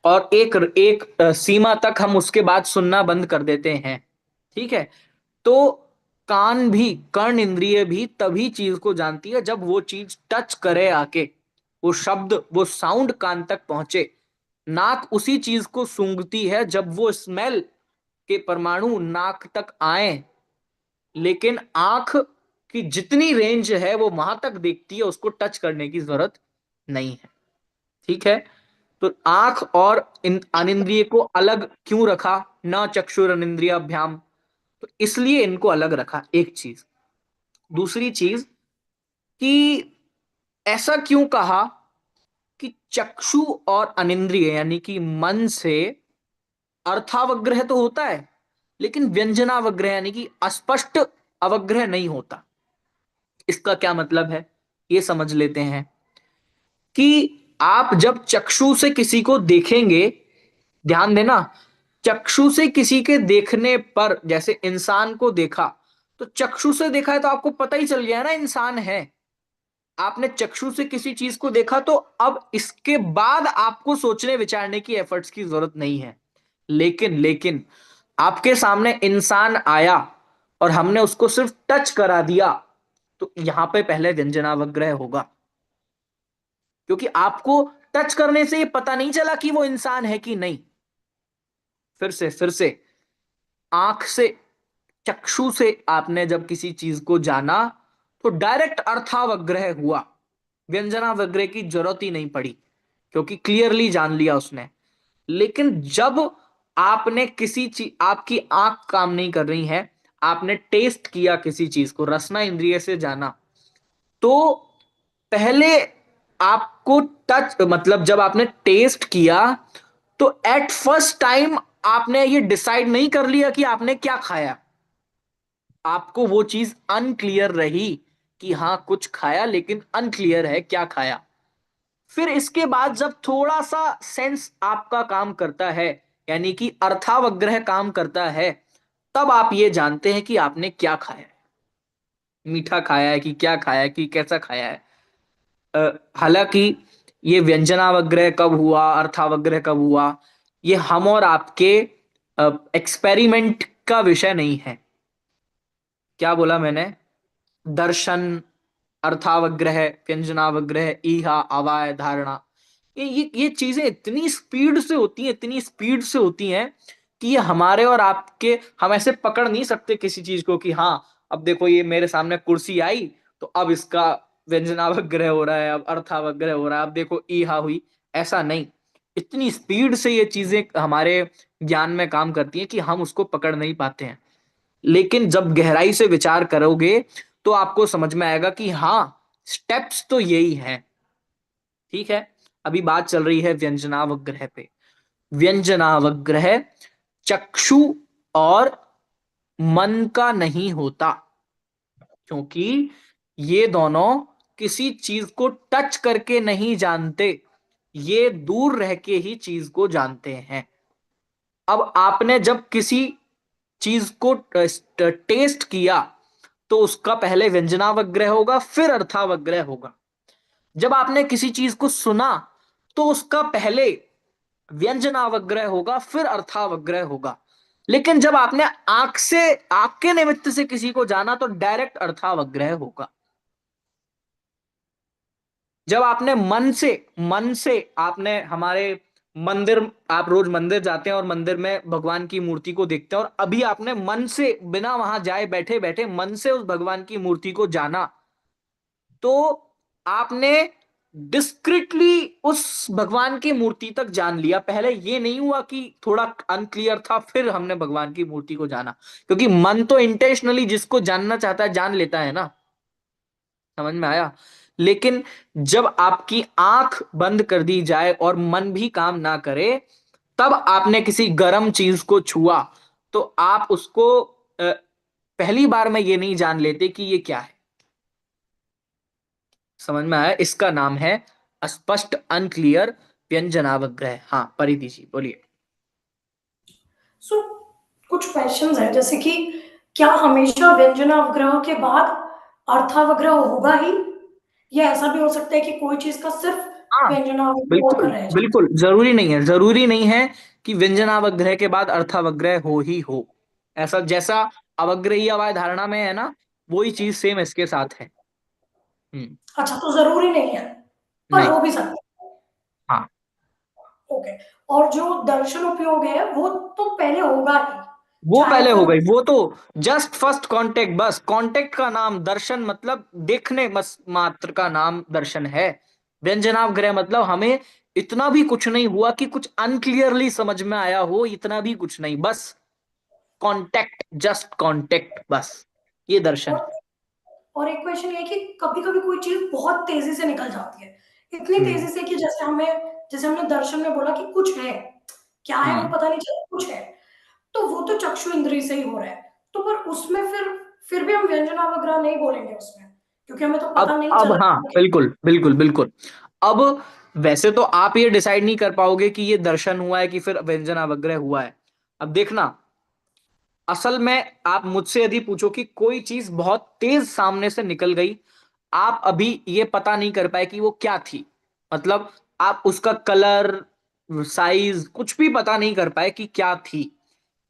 A: और एक एक सीमा तक हम उसके बाद सुनना बंद कर देते हैं, ठीक है? तो कान भी, कर्ण इंद्रिय भी तभी चीज को जानती है जब वो चीज टच करे आके, वो शब्द, वो साउंड कान तक पहुंचे। नाक उसी चीज को सूंघती है जब वो स्मेल के परमाणु नाक तक आए। लेकिन आंख की जितनी रेंज है वो वहां तक देखती है, उसको टच करने की जरूरत नहीं है, ठीक है? तो आंख और इन अनिंद्रिय को अलग क्यों रखा? न चक्षुर अनिंद्रियाभ्याम, तो इसलिए इनको अलग रखा। एक चीज। दूसरी चीज कि ऐसा क्यों कहा कि चक्षु और अनिंद्रिय यानी कि मन से अर्थावग्रह तो होता है, लेकिन व्यंजनावग्रह यानी कि अस्पष्ट अवग्रह नहीं होता। इसका क्या मतलब है, ये समझ लेते हैं। कि आप जब चक्षु से किसी को देखेंगे, ध्यान देना, चक्षु से किसी के देखने पर, जैसे इंसान को देखा तो चक्षु से देखा है तो आपको पता ही चल गया ना इंसान है। आपने चक्षु से किसी चीज को देखा तो अब इसके बाद आपको सोचने विचारने की एफर्ट्स की जरूरत नहीं है। लेकिन आपके सामने इंसान आया और हमने उसको सिर्फ टच करा दिया तो यहां पे पहले व्यंजनावग्रह होगा, क्योंकि आपको टच करने से ये पता नहीं चला कि वो इंसान है कि नहीं। फिर से आंख से, चक्षु से आपने जब किसी चीज को जाना तो डायरेक्ट अर्थावग्रह हुआ, व्यंजनावग्रह की जरूरत ही नहीं पड़ी, क्योंकि क्लियरली जान लिया उसने। लेकिन जब आपने किसी चीज, आपकी आंख काम नहीं कर रही है, आपने टेस्ट किया किसी चीज को, रसना इंद्रिय से जाना, तो पहले आपको टच, मतलब जब आपने टेस्ट किया तो एट फर्स्ट टाइम आपने ये डिसाइड नहीं कर लिया कि आपने क्या खाया। आपको वो चीज अनक्लियर रही कि हाँ कुछ खाया, लेकिन अनक्लियर है क्या खाया। फिर इसके बाद जब थोड़ा सा सेंस आपका काम करता है, यानी कि अर्थावग्रह काम करता है, तब आप ये जानते हैं कि आपने क्या खाया है, मीठा खाया है कि क्या खाया है कि कैसा खाया है। हालांकि ये व्यंजनावग्रह कब हुआ, अर्थावग्रह कब हुआ, ये हम और आपके एक्सपेरिमेंट का विषय नहीं है। क्या बोला मैंने? दर्शन, अर्थावग्रह, व्यंजनावग्रह, ईहा, अवाय, धारणा, ये चीजें इतनी स्पीड से होती हैं, इतनी स्पीड से होती हैं कि ये हमारे और आपके, हम ऐसे पकड़ नहीं सकते किसी चीज को कि हाँ अब देखो ये मेरे सामने कुर्सी आई तो अब इसका व्यंजनावग्रह हो रहा है, अब अर्थावग्रह हो रहा है, अब देखो ईहा हुई। ऐसा नहीं, इतनी स्पीड से ये चीजें हमारे ज्ञान में काम करती हैं कि हम उसको पकड़ नहीं पाते हैं। लेकिन जब गहराई से विचार करोगे तो आपको समझ में आएगा कि हाँ स्टेप्स तो यही हैं, ठीक है? अभी बात चल रही है व्यंजनावग्रह पे। व्यंजनावग्रह चक्षु और मन का नहीं होता, क्योंकि ये दोनों किसी चीज को टच करके नहीं जानते, ये दूर रह के ही चीज को जानते हैं। अब आपने जब किसी चीज को टेस्ट किया तो उसका पहले व्यंजनावग्रह होगा, फिर अर्थावग्रह होगा। जब आपने किसी चीज को सुना तो उसका पहले व्यंजनावग्रह होगा, फिर अर्थावग्रह होगा। लेकिन जब आपने आंख के निमित्त से किसी को जाना तो डायरेक्ट अर्थावग्रह होगा। जब आपने मन से आपने हमारे मंदिर, आप रोज मंदिर जाते हैं और मंदिर में भगवान की मूर्ति को देखते हैं, और अभी आपने मन से बिना वहां जाए बैठे बैठे मन से उस भगवान की मूर्ति को जाना, तो आपने डिस्क्रिटली उस भगवान की मूर्ति तक जान लिया। पहले ये नहीं हुआ कि थोड़ा अनक्लियर था फिर हमने भगवान की मूर्ति को जाना, क्योंकि मन तो इंटेंशनली जिसको जानना चाहता है जान लेता है ना। समझ में आया? लेकिन जब आपकी आंख बंद कर दी जाए और मन भी काम ना करे, तब आपने किसी गर्म चीज को छुआ तो आप उसको पहली बार में ये नहीं जान लेते कि ये क्या है। समझ में आया? इसका नाम है अस्पष्ट, अनक्लियर व्यंजनावग्रह। हाँ परिधि जी बोलिए।
B: सो कुछ क्वेश्चंस है, जैसे कि क्या हमेशा व्यंजनावग्रह के बाद अर्थावग्रह होगा ही, या ऐसा भी हो सकता है कि कोई चीज का सिर्फ
A: हाँ
B: व्यंजनावग्रह होकर
A: बिल्कुल
B: रह जाए?
A: बिल्कुल, जरूरी नहीं है, जरूरी नहीं है कि व्यंजनावग्रह के बाद अर्थावग्रह हो ही हो। ऐसा जैसा अवग्रही अवय धारणा में है ना, वही चीज सेम इसके साथ है।
B: अच्छा, तो जरूरी नहीं है, पर
A: नहीं।
B: हो भी सकता है।
A: हाँ
B: ओके। और जो दर्शन उपयोग है वो तो पहले होगा ही,
A: वो
B: चाहे
A: पहले हो
B: फिर।
A: गई, वो तो जस्ट फर्स्ट कांटेक्ट, बस कांटेक्ट का नाम दर्शन, मतलब देखने मात्र का नाम दर्शन है। व्यंजनावग्रह मतलब हमें इतना भी कुछ नहीं हुआ कि कुछ अनक्लियरली समझ में आया हो, इतना भी कुछ नहीं, बस कांटेक्ट, जस्ट कांटेक्ट, बस ये दर्शन है।
B: और और एक क्वेश्चन ये है कि कभी कभी कोई चीज बहुत तेजी से निकल जाती है, इतनी
A: हम्म
B: तेजी से कि जैसे हमने दर्शन में बोला कि कुछ है, क्या है वो
A: हम्म।
B: पता नहीं चला, कुछ है, तो वो तो चक्षु इंद्रिय से ही हो रहा है। तो पर उसमें फिर भी हम व्यंजनावग्रह नहीं बोलेंगे उसमें, क्योंकि हमें तो पता नहीं
A: अब
B: चला
A: हाँ
B: कि
A: बिल्कुल बिल्कुल बिल्कुल। अब वैसे तो आप ये डिसाइड नहीं कर पाओगे कि ये दर्शन हुआ है कि फिर व्यंजनावग्रह हुआ है। अब देखना, असल में आप मुझसे यदि पूछो कि कोई चीज बहुत तेज सामने से निकल गई, आप अभी ये पता नहीं कर पाए कि वो क्या थी, मतलब आप उसका कलर, साइज कुछ भी पता नहीं कर पाए कि क्या थी,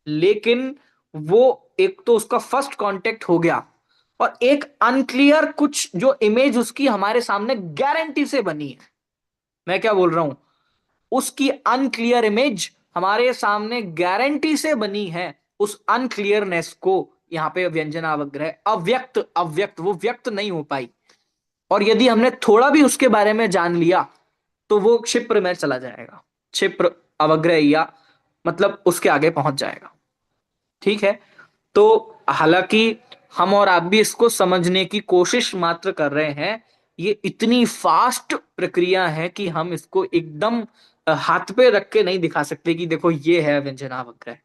A: लेकिन वो एक तो उसका फर्स्ट कांटेक्ट हो गया, और एक अनक्लियर कुछ जो इमेज उसकी हमारे सामने गारंटी से बनी है। मैं क्या बोल रहा हूं, उसकी अनक्लियर इमेज हमारे सामने गारंटी से बनी है, उस अनक्लियरनेस को यहां पे व्यंजनावग्रह, अव्यक्त, अव्यक्त वो व्यक्त नहीं हो पाई, और यदि हमने थोड़ा भी उसके बारे में जान लिया तो वो क्षिप्र में चला जाएगा, क्षिप्र अवग्रह, या मतलब उसके आगे पहुंच जाएगा। ठीक है? तो हालांकि हम और आप भी इसको समझने की कोशिश मात्र कर रहे हैं, ये इतनी फास्ट प्रक्रिया है कि हम इसको एकदम हाथ पे रख के नहीं दिखा सकते कि देखो ये है व्यंजनावग्रह।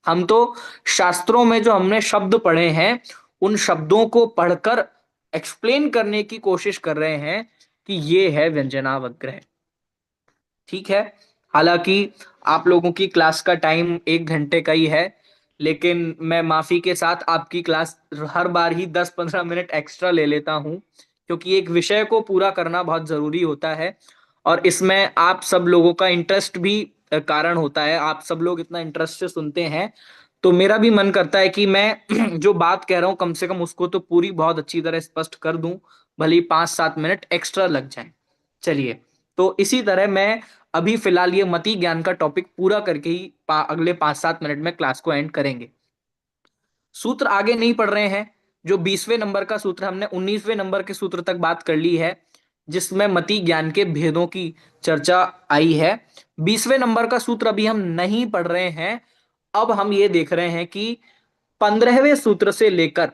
A: हम तो शास्त्रों में जो हमने शब्द पढ़े हैं, उन शब्दों को पढ़कर एक्सप्लेन करने की कोशिश कर रहे हैं कि ये है व्यंजनावग्रह। ठीक है? हालांकि आप लोगों की क्लास का टाइम 1 घंटे का ही है, लेकिन मैं माफी के साथ आपकी क्लास हर बार ही 10-15 मिनट एक्स्ट्रा ले लेता हूं, क्योंकि एक विषय को पूरा करना बहुत जरूरी होता है, और इसमें आप सब लोगों का इंटरेस्ट भी कारण होता है। आप सब लोग इतना इंटरेस्ट से सुनते हैं, तो मेरा भी मन करता है कि मैं जो बात कह रहा हूं कम से कम उसको तो पूरी बहुत अच्छी तरह स्पष्ट कर दूं, भले ही 5-7 मिनट एक्स्ट्रा लग जाए। चलिए, तो इसी तरह मैं अभी फिलहाल ये मति ज्ञान का टॉपिक पूरा करके ही अगले 5-7 मिनट में क्लास को एंड करेंगे। सूत्र आगे नहीं पढ़ रहे हैं। जो 20वें नंबर का सूत्र, हमने 19वें नंबर के सूत्र तक बात कर ली है, जिसमें मति ज्ञान के भेदों की चर्चा आई है। 20वें नंबर का सूत्र अभी हम नहीं पढ़ रहे हैं। अब हम ये देख रहे हैं कि 15वें सूत्र से लेकर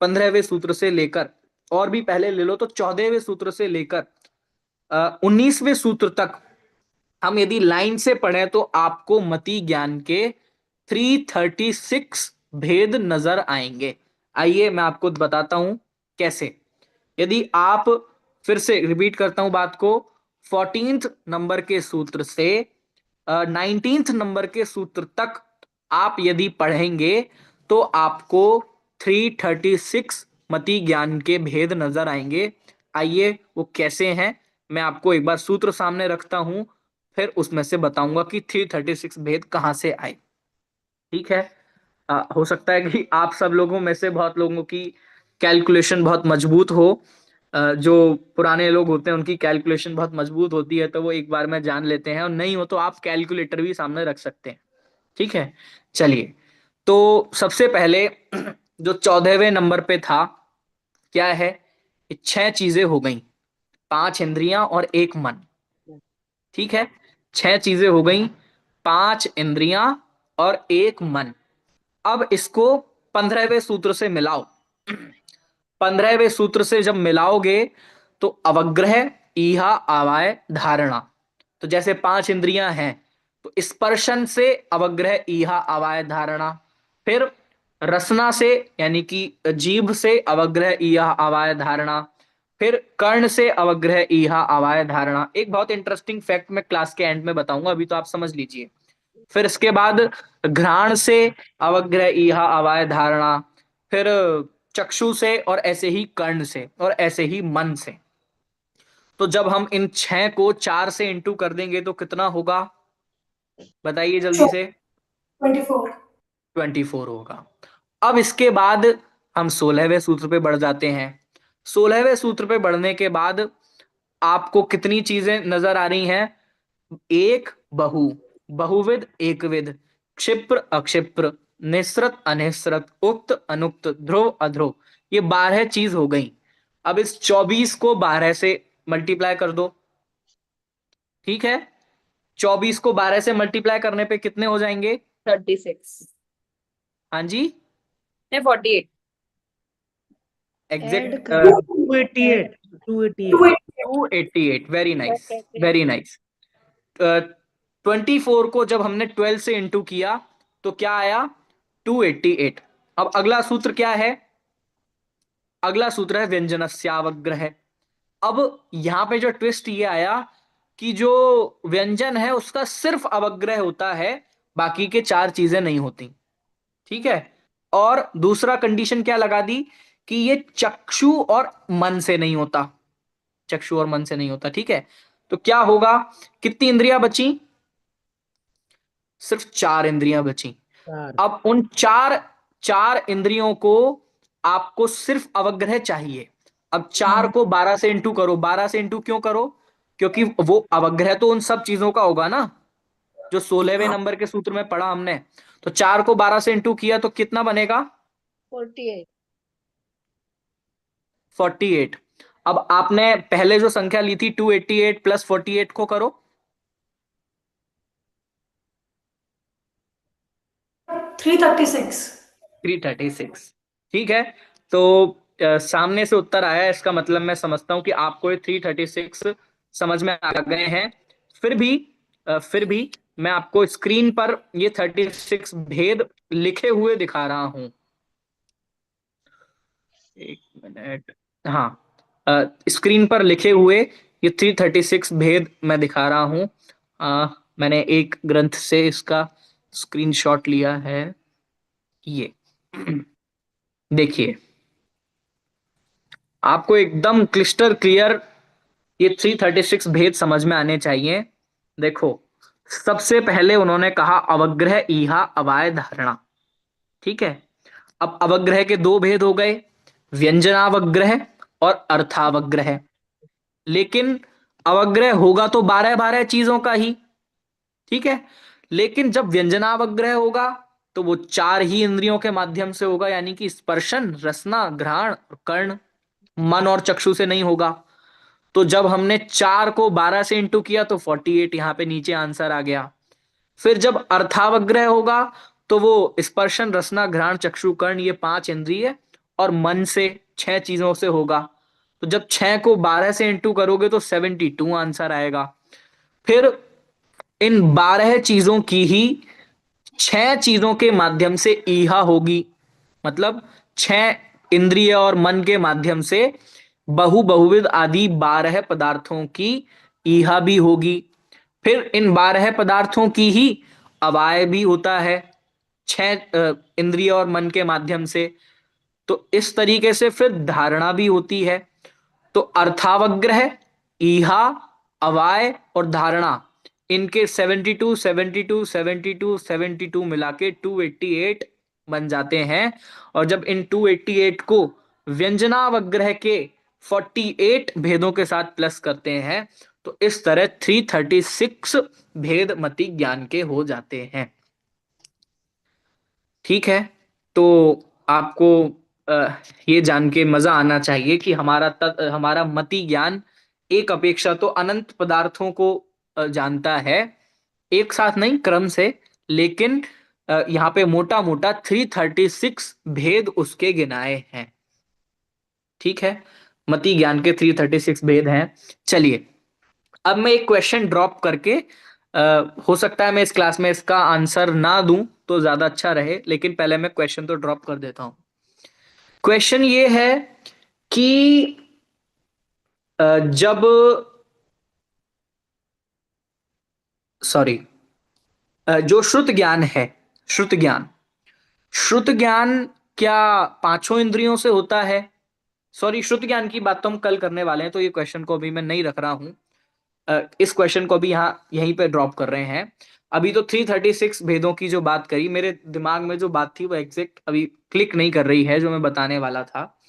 A: 15वें सूत्र से लेकर, और भी पहले ले लो तो 14वें सूत्र से लेकर 19वें सूत्र तक हम यदि लाइन से पढ़ें तो आपको मति ज्ञान के 336 भेद नजर आएंगे। आइए मैं आपको बताता हूं कैसे। यदि आप, फिर से रिपीट करता हूं बात को, 14th नंबर के सूत्र से 19th नंबर के सूत्र तक आप यदि पढ़ेंगे तो आपको 336 मति ज्ञान के भेद नजर आएंगे। आइए वो कैसे हैं, मैं आपको एक बार सूत्र सामने रखता हूं, फिर उसमें से बताऊंगा कि 336 भेद कहां से आए। ठीक है। हो सकता है कि आप सब लोगों में से बहुत लोगों की कैलकुलेशन बहुत मजबूत हो। जो पुराने लोग होते हैं उनकी कैलकुलेशन बहुत मजबूत होती है, तो वो एक बार में जान लेते हैं, और नहीं हो तो आप कैलकुलेटर भी सामने रख सकते हैं। ठीक है, चलिए। तो सबसे पहले जो 14वें नंबर पे था, क्या है, 6 चीजें हो गई, 5 इंद्रियां और 1 मन। ठीक है, 6 चीजें हो गई, 5 इंद्रियां और 1 मन। अब इसको 15वें सूत्र से मिलाओ। 15वें सूत्र से जब मिलाओगे तो अवग्रह, ईहा, आवाय, धारणा। तो जैसे 5 इंद्रियां हैं तो स्पर्शन से अवग्रह, ईहा, आवाय, धारणा। फिर रसना से यानी कि जीभ से अवग्रह, ईहा, आवाय, धारणा। फिर कर्ण से अवग्रह, ईहा, आवाय, धारणा। एक बहुत इंटरेस्टिंग फैक्ट मैं क्लास के एंड में बताऊंगा, अभी तो आप समझ लीजिए। फिर इसके बाद घ्राण से अवग्रह, ईहा, आवाय, धारणा। फिर चक्षु से, और ऐसे ही कर्ण से, और ऐसे ही मन से। तो जब हम इन 6 को 4 से इंटू कर देंगे तो कितना होगा, बताइए जल्दी से।
B: 24।
A: 24 होगा। अब इसके बाद हम 16वें सूत्र पे बढ़ जाते हैं। 16वें सूत्र पे बढ़ने के बाद आपको कितनी चीजें नजर आ रही हैं, एक, बहु, बहुविध, एकविध, क्षिप्र, अक्षिप्र, निस्सृत, अनिस्सृत, उक्त, अनुक्त, ध्रुव, अध्रुव। ये 12 चीज हो गई। अब इस 24 को 12 से मल्टीप्लाई कर दो। ठीक है, 24 को 12 से मल्टीप्लाई करने पे कितने हो जाएंगे,
G: 36
A: हाँ जी,
G: नहीं 48
E: ऐड
A: एग्जैक्ट
E: करो।
C: 288 288
A: 288। Very nice, very nice. 24 को जब हमने 12 से इंटू किया तो क्या आया, 288। अब अगला सूत्र क्या है, अगला सूत्र है व्यंजनस्यावग्रह। अब यहां पे जो ट्विस्ट ये आया कि जो व्यंजन है उसका सिर्फ अवग्रह होता है, बाकी के 4 चीजें नहीं होती। ठीक है, और दूसरा कंडीशन क्या लगा दी कि ये चक्षु और मन से नहीं होता, चक्षु और मन से नहीं होता। ठीक है, तो क्या होगा, कितनी इंद्रियां बची, सिर्फ 4 इंद्रियां बची।
C: 4
A: अब उन चार इंद्रियों को आपको सिर्फ अवग्रह चाहिए। अब 4 को 12 से इंटू करो। 12 से इंटू क्यों करो, क्योंकि वो अवग्रह तो उन सब चीजों का होगा ना, जो 16वें नंबर के सूत्र में पढ़ा हमने। तो 4 को 12 से इंटू किया तो कितना बनेगा,
E: 48।
A: 48। अब आपने पहले जो संख्या ली थी 288 प्लस 48 को करो,
B: 336।
A: 336। ठीक है, तो सामने से उत्तर आया, इसका मतलब मैं समझता हूं कि आपको ये 336 समझ में आ गए हैं। फिर भी मैं आपको स्क्रीन पर ये 36 भेद लिखे हुए दिखा रहा हूं। एक मिनट, हाँ, स्क्रीन पर लिखे हुए ये 336 भेद मैं दिखा रहा हूं। मैंने एक ग्रंथ से इसका स्क्रीनशॉट लिया है, ये देखिए, आपको एकदम क्लिस्टर क्लियर ये 336 भेद समझ में आने चाहिए। देखो, सबसे पहले उन्होंने कहा अवग्रह, ईहा, अवाय, धारणा। ठीक है, अब अवग्रह के 2 भेद हो गए, व्यंजनावग्रह और अर्थावग्रह। लेकिन अवग्रह होगा तो 12-12 चीजों का ही। ठीक है, लेकिन जब व्यंजनावग्रह होगा तो वो 4 ही इंद्रियों के माध्यम से होगा, यानी कि स्पर्शन, रसना, घ्राण और कर्ण, मन और चक्षु से नहीं होगा। तो जब हमने 4 को 12 से इंटू किया तो 48 यहां पे नीचे आंसर आ गया। फिर जब अर्थावग्रह होगा तो वो स्पर्शन, रसना, घ्राण, चक्षु, कर्ण, ये 5 इंद्रिय और मन से 6 चीजों से होगा। तो जब 6 को 12 से इंटू करोगे तो 72 आंसर आएगा। फिर इन 12 चीजों की ही 6 चीजों के माध्यम से ईहा होगी, मतलब 6 इंद्रिय और मन के माध्यम से बहुविध आदि 12 पदार्थों की ईहा भी होगी। फिर इन 12 पदार्थों की ही अवाय भी होता है 6 इंद्रिय और मन के माध्यम से। तो इस तरीके से फिर धारणा भी होती है। तो अर्थावग्रह, ईहा, अवाय और धारणा, इनके 72 72 72 72 मिला के 288 बन जाते हैं। और जब इन 288 को व्यंजनावग्रह के 48 भेदों के साथ प्लस करते हैं तो इस तरह 336 भेद मति ज्ञान के हो जाते हैं। ठीक है, तो आपको ये जान के मजा आना चाहिए कि हमारा मति ज्ञान एक अपेक्षा तो अनंत पदार्थों को जानता है, एक साथ नहीं क्रम से, लेकिन यहाँ पे मोटा मोटा 336 भेद उसके गिनाए हैं। ठीक है, मति ज्ञान के 336 भेद हैं। चलिए अब मैं एक क्वेश्चन ड्रॉप करके हो सकता है मैं इस क्लास में इसका आंसर ना दूं तो ज्यादा अच्छा रहे, लेकिन पहले मैं क्वेश्चन तो ड्रॉप कर देता हूं। क्वेश्चन ये है कि जब जो श्रुत ज्ञान है, श्रुत ज्ञान क्या पांचों इंद्रियों से होता है? श्रुत ज्ञान की बात तो हम कल करने वाले हैं, तो ये क्वेश्चन को अभी मैं नहीं रख रहा हूं। इस क्वेश्चन को भी यहीं पे ड्रॉप कर रहे हैं। अभी तो 336 भेदों की जो बात करी, मेरे दिमाग में जो बात थी वो एग्जैक्ट अभी क्लिक नहीं कर रही है जो मैं बताने वाला था।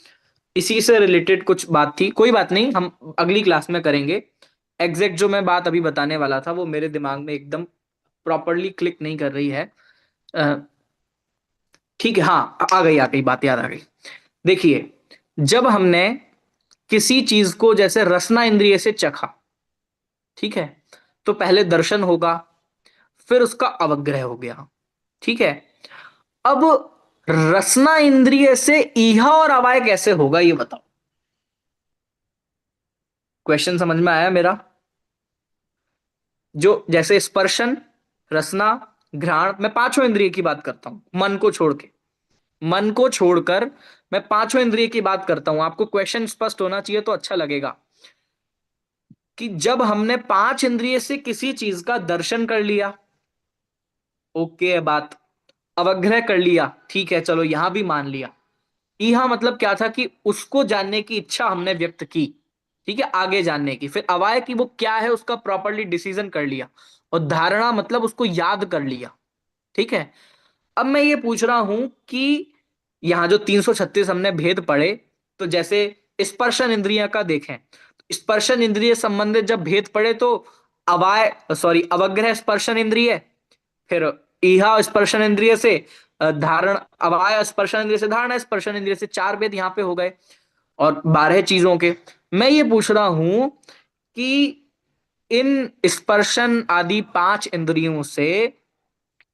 A: इसी से रिलेटेड कुछ बात थी, कोई बात नहीं, हम अगली क्लास में करेंगे। एग्जैक्ट जो मैं बात अभी बताने वाला था वो मेरे दिमाग में एकदम प्रॉपरली क्लिक नहीं कर रही है। ठीक है, हाँ आ गई बात याद आ गई। देखिए, जब हमने किसी चीज को जैसे रसना इंद्रिय से चखा, ठीक है, तो पहले दर्शन होगा, फिर उसका अवग्रह हो गया। ठीक है, अब रसना इंद्रिय से ईहा और अवाय कैसे होगा ये बताओ। क्वेश्चन समझ में आया मेरा? जो जैसे स्पर्शन, रसना, घ्राण, मैं पांचों इंद्रिय की बात करता हूं, मन को छोड़कर मैं पांचों इंद्रिय की बात करता हूं। आपको क्वेश्चन स्पष्ट होना चाहिए तो अच्छा लगेगा कि जब हमने 5 इंद्रिय से किसी चीज का दर्शन कर लिया, ओके बात, अवग्रह कर लिया, ठीक है चलो यहां भी मान लिया। ईहा मतलब क्या था कि उसको जानने की इच्छा हमने व्यक्त की, ठीक है, आगे जानने की। फिर अवाय की वो क्या है उसका प्रॉपरली डिसीजन कर लिया। और धारणा मतलब उसको याद कर लिया। ठीक है, अब मैं ये पूछ रहा हूं कि यहां जो 336 हमने भेद पढ़े, तो जैसे स्पर्शन इंद्रिय का देखें, स्पर्शन इंद्रिय संबंधित जब भेद पढ़े तो अवग्रह स्पर्शन इंद्रिय, फिर ईहा स्पर्शन इंद्रिय से धारण, अवाय स्पर्शन इंद्रिय से धारणा स्पर्शन इंद्रिय से, 4 भेद यहां पे हो गए और 12 चीजों के। मैं ये पूछ रहा हूं कि इन स्पर्शन आदि 5 इंद्रियों से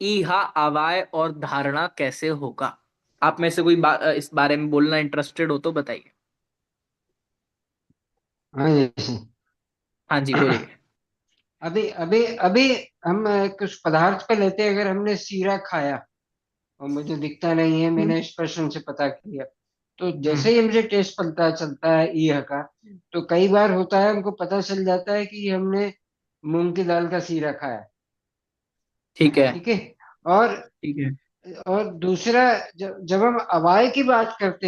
A: ईहा, अवाय और धारणा कैसे होगा? आप में से कोई इस बारे में बोलना इंटरेस्टेड हो तो बताइए।
H: हाँ जी।
A: हाँ जी बोलिए।
H: अभी अभी अभी हम कुछ पदार्थ पे लेते हैं, अगर हमने सीरा खाया और मुझे दिखता नहीं है, मैंने स्पर्शन से पता किया, तो जैसे ही मुझे टेस्ट पता चलता है ईह का, तो कई बार होता है हमको पता चल जाता है कि हमने मूंग की दाल का सीरा खाया।
A: ठीक है।
H: ठीक है। और
A: ठीक है।
H: दूसरा, जब हम अवाय की बात करते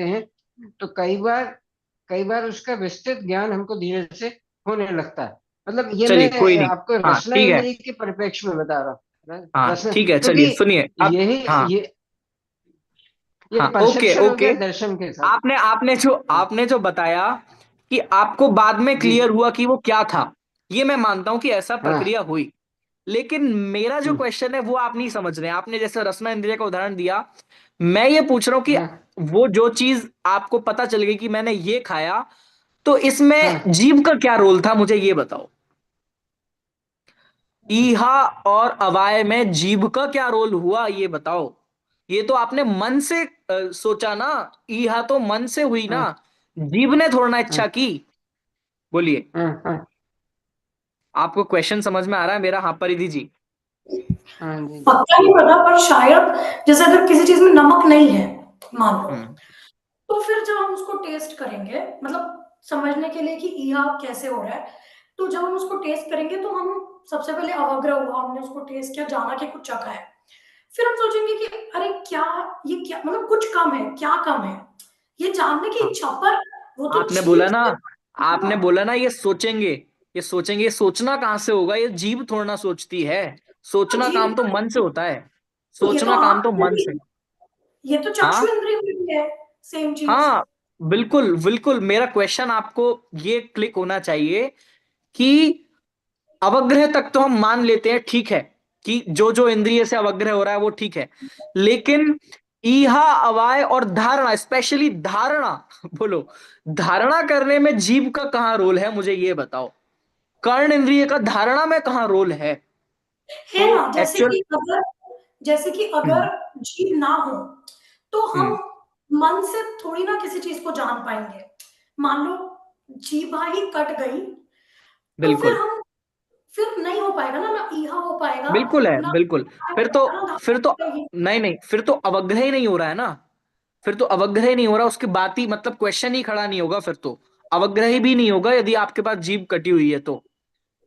H: हैं, तो कई बार उसका विस्तृत ज्ञान हमको धीरे से होने लगता है। मतलब ये
A: चलिए कोई
H: मैं
A: नहीं,
H: आपको
A: हाँ
H: रसना
A: ठीक है,
H: इंद्रिय के परिप्रेक्ष्य में बता रहा हूँ।
A: हाँ
H: रसना,
A: ठीक है,
H: क्योंकि
A: चलिए सुनिए अब।
H: यही
A: हाँ
H: ये
A: हाँ, ओके
H: परसेप्शन हो गया
A: ओके।
H: दर्शन के साथ।
A: आपने जो बताया कि आपको बाद में
H: जी।
A: क्लियर हुआ कि वो क्या था, ये मैं मानता हूं कि ऐसा
H: हाँ।
A: प्रक्रिया हुई। लेकिन मेरा जो
H: हम्म,
A: क्वेश्चन है वो आप नहीं समझ रहे हैं। आपने जैसे रसना इंद्रिय का उदाहरण दिया, मैं ये पूछ रहा हूं कि
H: हाँ
A: वो जो चीज आपको पता चल गई कि मैंने ये खाया, तो इसमें
H: हाँ
A: जीव का क्या रोल था मुझे ये बताओ। ईहा और अवाय में जीभ का क्या रोल हुआ ये बताओ। ये तो आपने मन से सोचा ना, ईहा तो मन से हुई ना,
H: हाँ
A: जीभ ने थोड़ा ना
H: हाँ
A: इच्छा की। बोलिए,
H: हाँ हाँ।
A: आपको क्वेश्चन समझ में आ रहा है मेरा? हाँ परिधि जी।
H: हाँ जी।
B: पक्का नहीं पता, पर शायद जैसे अगर किसी चीज में नमक नहीं है मान लो, तो फिर जब हम उसको टेस्ट करेंगे, मतलब समझने के लिए कि यह कैसे हो रहा है, तो जब हम उसको टेस्ट करेंगे तो हम सबसे पहले अवग्रह हुआ, हमने उसको टेस्ट किया, जाना कि कुछ चखा है, फिर हम सोचेंगे कि अरे क्या, ये क्या, मतलब कुछ कम है, क्या कम है, ये जानने की इच्छा। पर वो तो
A: आपने
B: जीभ
A: बोला ना,
B: से-
A: आपने बोला ना ये सोचेंगे, ये सोचेंगे, ये सोचना कहाँ से होगा, ये जीभ थोड़ा ना सोचती है।
B: तो
A: सोचना
B: जीभ
A: काम तो मन से होता है,
B: तो ये तो
A: सोचना काम
B: आंख
A: तो
B: में
A: मन
B: भी,
A: से।
B: ये तो चक्षु
A: हाँ
B: इंद्रिय में भी है सेम चीज।
A: हाँ, बिल्कुल बिल्कुल, मेरा क्वेश्चन आपको ये क्लिक होना चाहिए कि अवग्रह तक तो हम मान लेते हैं, ठीक है, कि जो जो इंद्रिय से अवग्रह हो रहा है वो ठीक है, लेकिन ईहा अवाय और धारणा, स्पेशली धारणा बोलो, धारणा करने में जीभ का कहाँ रोल है, मुझे ये बताओ। कर्ण इंद्रिय का धारणा में कहाँ रोल है?
B: है
A: तो
B: ना,
A: एक्चुअल,
B: जैसे कि अगर जीव ना हो तो हम
A: हम्म,
B: मन से थोड़ी ना किसी चीज को जान पाएंगे। मान लो जीभा ही कट गई, तो
A: बिल्कुल
B: फिर नहीं हो पाएगा ना, ना ईहा हो पाएगा,
A: बिल्कुल है,
B: ना
A: बिल्कुल। फिर तो,
B: ना धारणा
A: फिर तो
B: हो पाएगी।
A: नहीं नहीं, फिर तो अवग्रह ही नहीं हो रहा है ना, फिर तो अवग्रह ही नहीं हो रहा, उसकी बात ही, मतलब क्वेश्चन ही खड़ा नहीं होगा, फिर तो अवग्रह ही भी नहीं होगा यदि आपके पास जीभ कटी हुई है तो।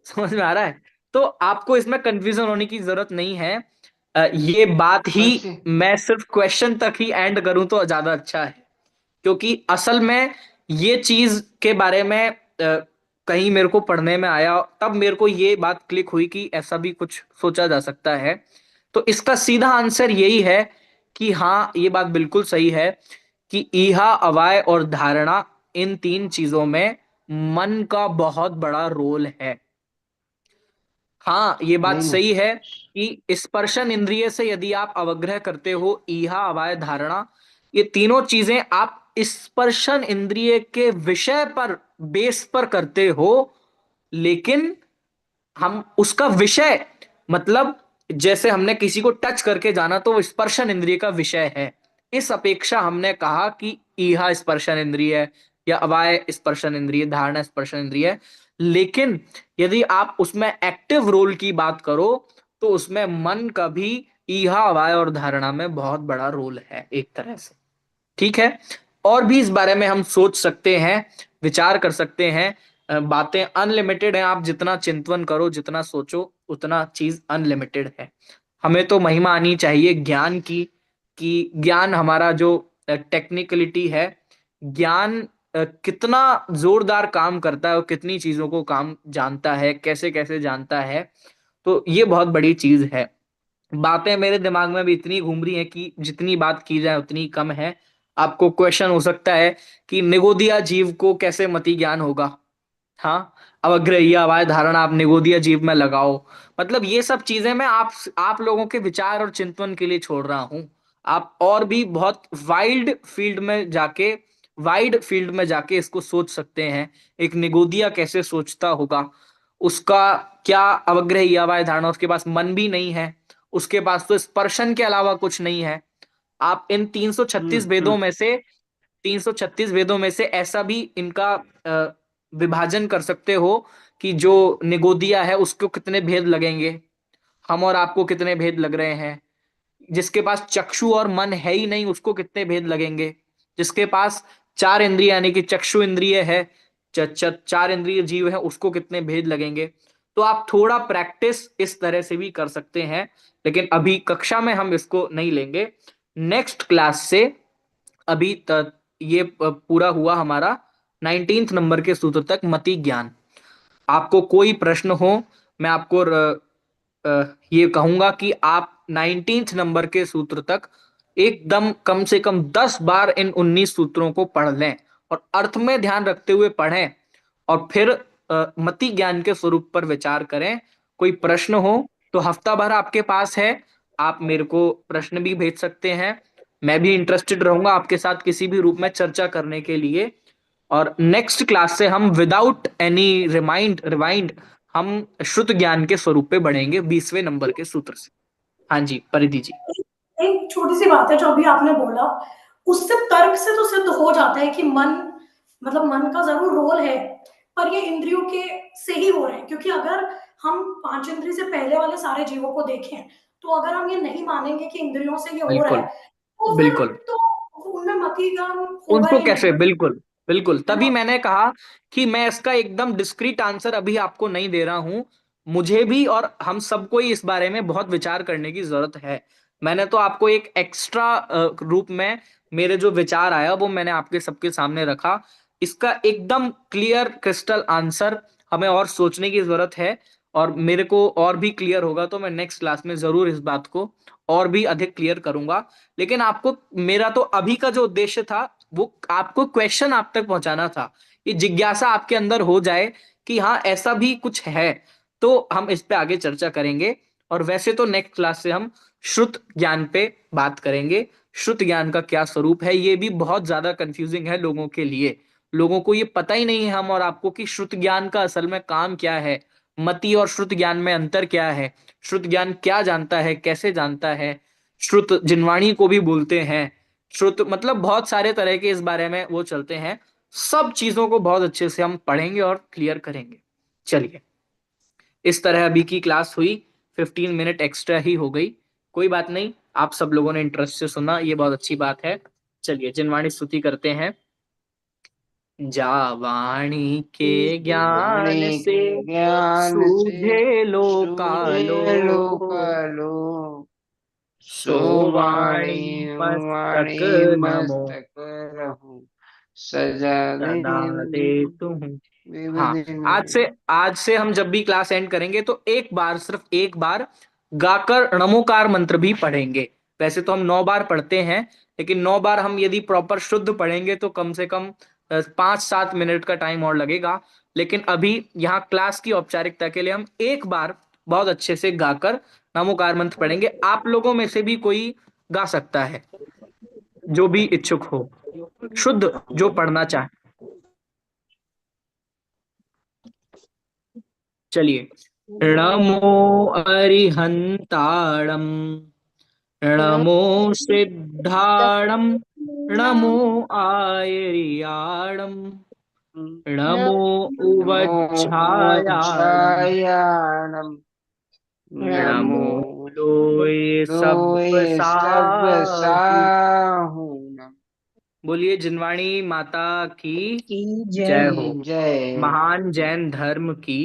A: समझ में आ रहा है? तो आपको इसमें कंफ्यूजन होने की जरूरत नहीं है। ये बात ही
H: वैसे
A: मैं सिर्फ क्वेश्चन तक ही एंड करूं तो ज्यादा अच्छा है, क्योंकि असल में ये चीज के बारे में कहीं मेरे को पढ़ने में आया, तब मेरे को ये बात क्लिक हुई कि ऐसा भी कुछ सोचा जा सकता है। तो इसका सीधा आंसर यही है कि हाँ, ये बात बिल्कुल सही है कि ईहा अवाय और धारणा, इन तीन चीजों में मन का बहुत बड़ा रोल है। हाँ, ये बात
H: नहीं नहीं।
A: सही है कि स्पर्शन इंद्रिय से यदि आप अवग्रह करते हो, ईहा अवाय धारणा, ये तीनों चीजें आप स्पर्शन इंद्रिय के विषय पर, बेस पर करते हो, लेकिन हम उसका विषय, मतलब जैसे हमने किसी को टच करके जाना तो वो स्पर्शन इंद्रिय का विषय है, इस अपेक्षा हमने कहा कि ईहा स्पर्शन इंद्रिय या अवाय स्पर्शन इंद्रिय, धारणा स्पर्शन इंद्रिय। लेकिन यदि आप उसमें एक्टिव रोल की बात करो तो उसमें मन का भी ईहा अवाय और धारणा में बहुत बड़ा रोल है एक तरह से। ठीक है, और भी इस बारे में हम सोच सकते हैं, विचार कर सकते हैं। बातें अनलिमिटेड हैं, आप जितना चिंतन करो, जितना सोचो, उतना चीज अनलिमिटेड है। हमें तो महिमा आनी चाहिए ज्ञान की, कि ज्ञान हमारा जो टेक्निकलिटी है, ज्ञान कितना जोरदार काम करता है और कितनी चीजों को काम जानता है, कैसे कैसे जानता है। तो ये बहुत बड़ी चीज है। बातें मेरे दिमाग में भी इतनी घूम रही हैं कि जितनी बात की जाए उतनी कम है। आपको क्वेश्चन हो सकता है कि निगोदिया जीव को कैसे मति ज्ञान होगा। हाँ, अवग्रह अवाय धारणा आप निगोदिया जीव में लगाओ, मतलब ये सब चीजें मैं आप लोगों के विचार और चिंतन के लिए छोड़ रहा हूं। आप और भी बहुत वाइड फील्ड में जाके इसको सोच सकते हैं। एक निगोदिया कैसे सोचता होगा, उसका क्या अवग्रह अवाय धारणा, उसके पास मन भी नहीं है, उसके पास तो स्पर्शन के अलावा कुछ नहीं है। आप इन 336
H: हम्म।
A: वेदों में से, 336 वेदों में से ऐसा भी इनका विभाजन कर सकते हो कि जो निगोदिया है उसको कितने भेद लगेंगे, हम और आपको कितने भेद लग रहे हैं, जिसके पास चक्षु और मन है ही नहीं उसको कितने भेद लगेंगे, जिसके पास चार इंद्रिय यानी कि चक्षु इंद्रिय है, चार इंद्रिय जीव है, उसको कितने भेद लगेंगे। तो आप थोड़ा प्रैक्टिस इस तरह से भी कर सकते हैं, लेकिन अभी कक्षा में हम इसको नहीं लेंगे। नेक्स्ट क्लास से, अभी तक ये पूरा हुआ हमारा 19th नंबर के सूत्र तक मति ज्ञान। आपको कोई प्रश्न हो, मैं आपको ये कहूंगा कि आप 19th नंबर के सूत्र तक एकदम कम से कम 10 बार इन 19 सूत्रों को पढ़ लें और अर्थ में ध्यान रखते हुए पढ़ें, और फिर मति ज्ञान के स्वरूप पर विचार करें। कोई प्रश्न हो तो हफ्ता भर आपके पास है, आप मेरे को प्रश्न भी भेज सकते हैं। मैं भी इंटरेस्टेड रहूंगा आपके साथ किसी भी रूप में चर्चा करने के लिए। और नेक्स्ट क्लास से हम विदाउट एनी रिवाइंड हम श्रुत ज्ञान के स्वरूप पे बढ़ेंगे 20वें नंबर के सूत्र से। हाँ जी, परिधि जी।
B: एक छोटी सी बात है जो अभी आपने बोला, उससे तर्क से तो सिद्ध हो जाता है कि मन, मतलब मन का जरूर रोल है, पर ये इंद्रियों के से ही हो रहे हैं, क्योंकि अगर हम 5 इंद्रिय से पहले वाले सारे जीवों को देखें, तो अगर हम ये नहीं मानेंगे कि इंद्रियों से ये हो रहा
A: बिल्कुल
B: है, तो फिर
A: बिल्कुल,
B: तो उनमें मति ज्ञान होगा
A: उनको
B: ही
A: कैसे,
B: नहीं,
A: बिल्कुल बिल्कुल,
B: है
A: तभी
B: ना?
A: मैंने कहा कि मैं इसका एकदम डिस्क्रीट आंसर अभी आपको नहीं दे रहा हूं। मुझे भी और हम सबको ही इस बारे में बहुत विचार करने की जरूरत है। मैंने तो आपको एक एक्स्ट्रा रूप में मेरे जो विचार आया वो मैंने आपके सबके सामने रखा। इसका एकदम क्लियर क्रिस्टल आंसर हमें और सोचने की जरूरत है, और मेरे को और भी क्लियर होगा तो मैं नेक्स्ट क्लास में जरूर इस बात को और भी अधिक क्लियर करूंगा। लेकिन आपको, मेरा तो अभी का जो उद्देश्य था वो आपको क्वेश्चन आप तक पहुंचाना था, ये जिज्ञासा आपके अंदर हो जाए कि हाँ ऐसा भी कुछ है, तो हम इस पे आगे चर्चा करेंगे। और वैसे तो नेक्स्ट क्लास से हम श्रुत ज्ञान पे बात करेंगे। श्रुत ज्ञान का क्या स्वरूप है, ये भी बहुत ज्यादा कंफ्यूजिंग है लोगों के लिए। लोगों को ये पता ही नहीं है, हम और आपको, कि श्रुत ज्ञान का असल में काम क्या है, मति और श्रुत ज्ञान में अंतर क्या है, श्रुत ज्ञान क्या जानता है, कैसे जानता है, श्रुत जिनवाणी को भी बोलते हैं, श्रुत मतलब बहुत सारे तरह के इस बारे में वो चलते हैं। सब चीजों को बहुत अच्छे से हम पढ़ेंगे और क्लियर करेंगे। चलिए, इस तरह अभी की क्लास हुई, 15 मिनट एक्स्ट्रा ही हो गई, कोई बात नहीं, आप सब लोगों ने इंटरेस्ट से सुना, ये बहुत अच्छी बात है। चलिए जिनवाणी स्तुति करते हैं। जावाणी के ज्ञान
H: वाणी
A: से
H: के ज्ञान से
A: सूझे लोकालो,
H: सूझे लोकालो,
A: सोवाणी
H: सोवाणी
A: मस्तक
H: वाणी
A: नमो
H: मस्तक रहूं, सजा दे
A: सदा दे तुम। हाँ,
H: विभदिन।
A: आज से हम जब भी क्लास एंड करेंगे तो एक बार, सिर्फ एक बार गाकर नमोकार मंत्र भी पढ़ेंगे। वैसे तो हम 9 बार पढ़ते हैं, लेकिन 9 बार हम यदि प्रॉपर शुद्ध पढ़ेंगे तो कम से कम 5-7 मिनट का टाइम और लगेगा। लेकिन अभी यहाँ क्लास की औपचारिकता के लिए हम एक बार बहुत अच्छे से गाकर नमोकार मंत्र पढ़ेंगे। आप लोगों में से भी कोई गा सकता है, जो भी इच्छुक हो, शुद्ध जो पढ़ना चाहे। चलिए, नमो अरिहंताणम, नमो सिद्धाणम, नमो आयर्याणम, नमो
H: नमो
A: उवच्छायाणम,
H: उज्जायाणम, नमो
A: नमो लोये सब
H: लोये सब
A: साहू।
H: साहूनम।
A: बोलिए जिनवाणी माता की
D: की
A: जय
D: जय।
A: हो।
H: जय।
A: महान जैन धर्म की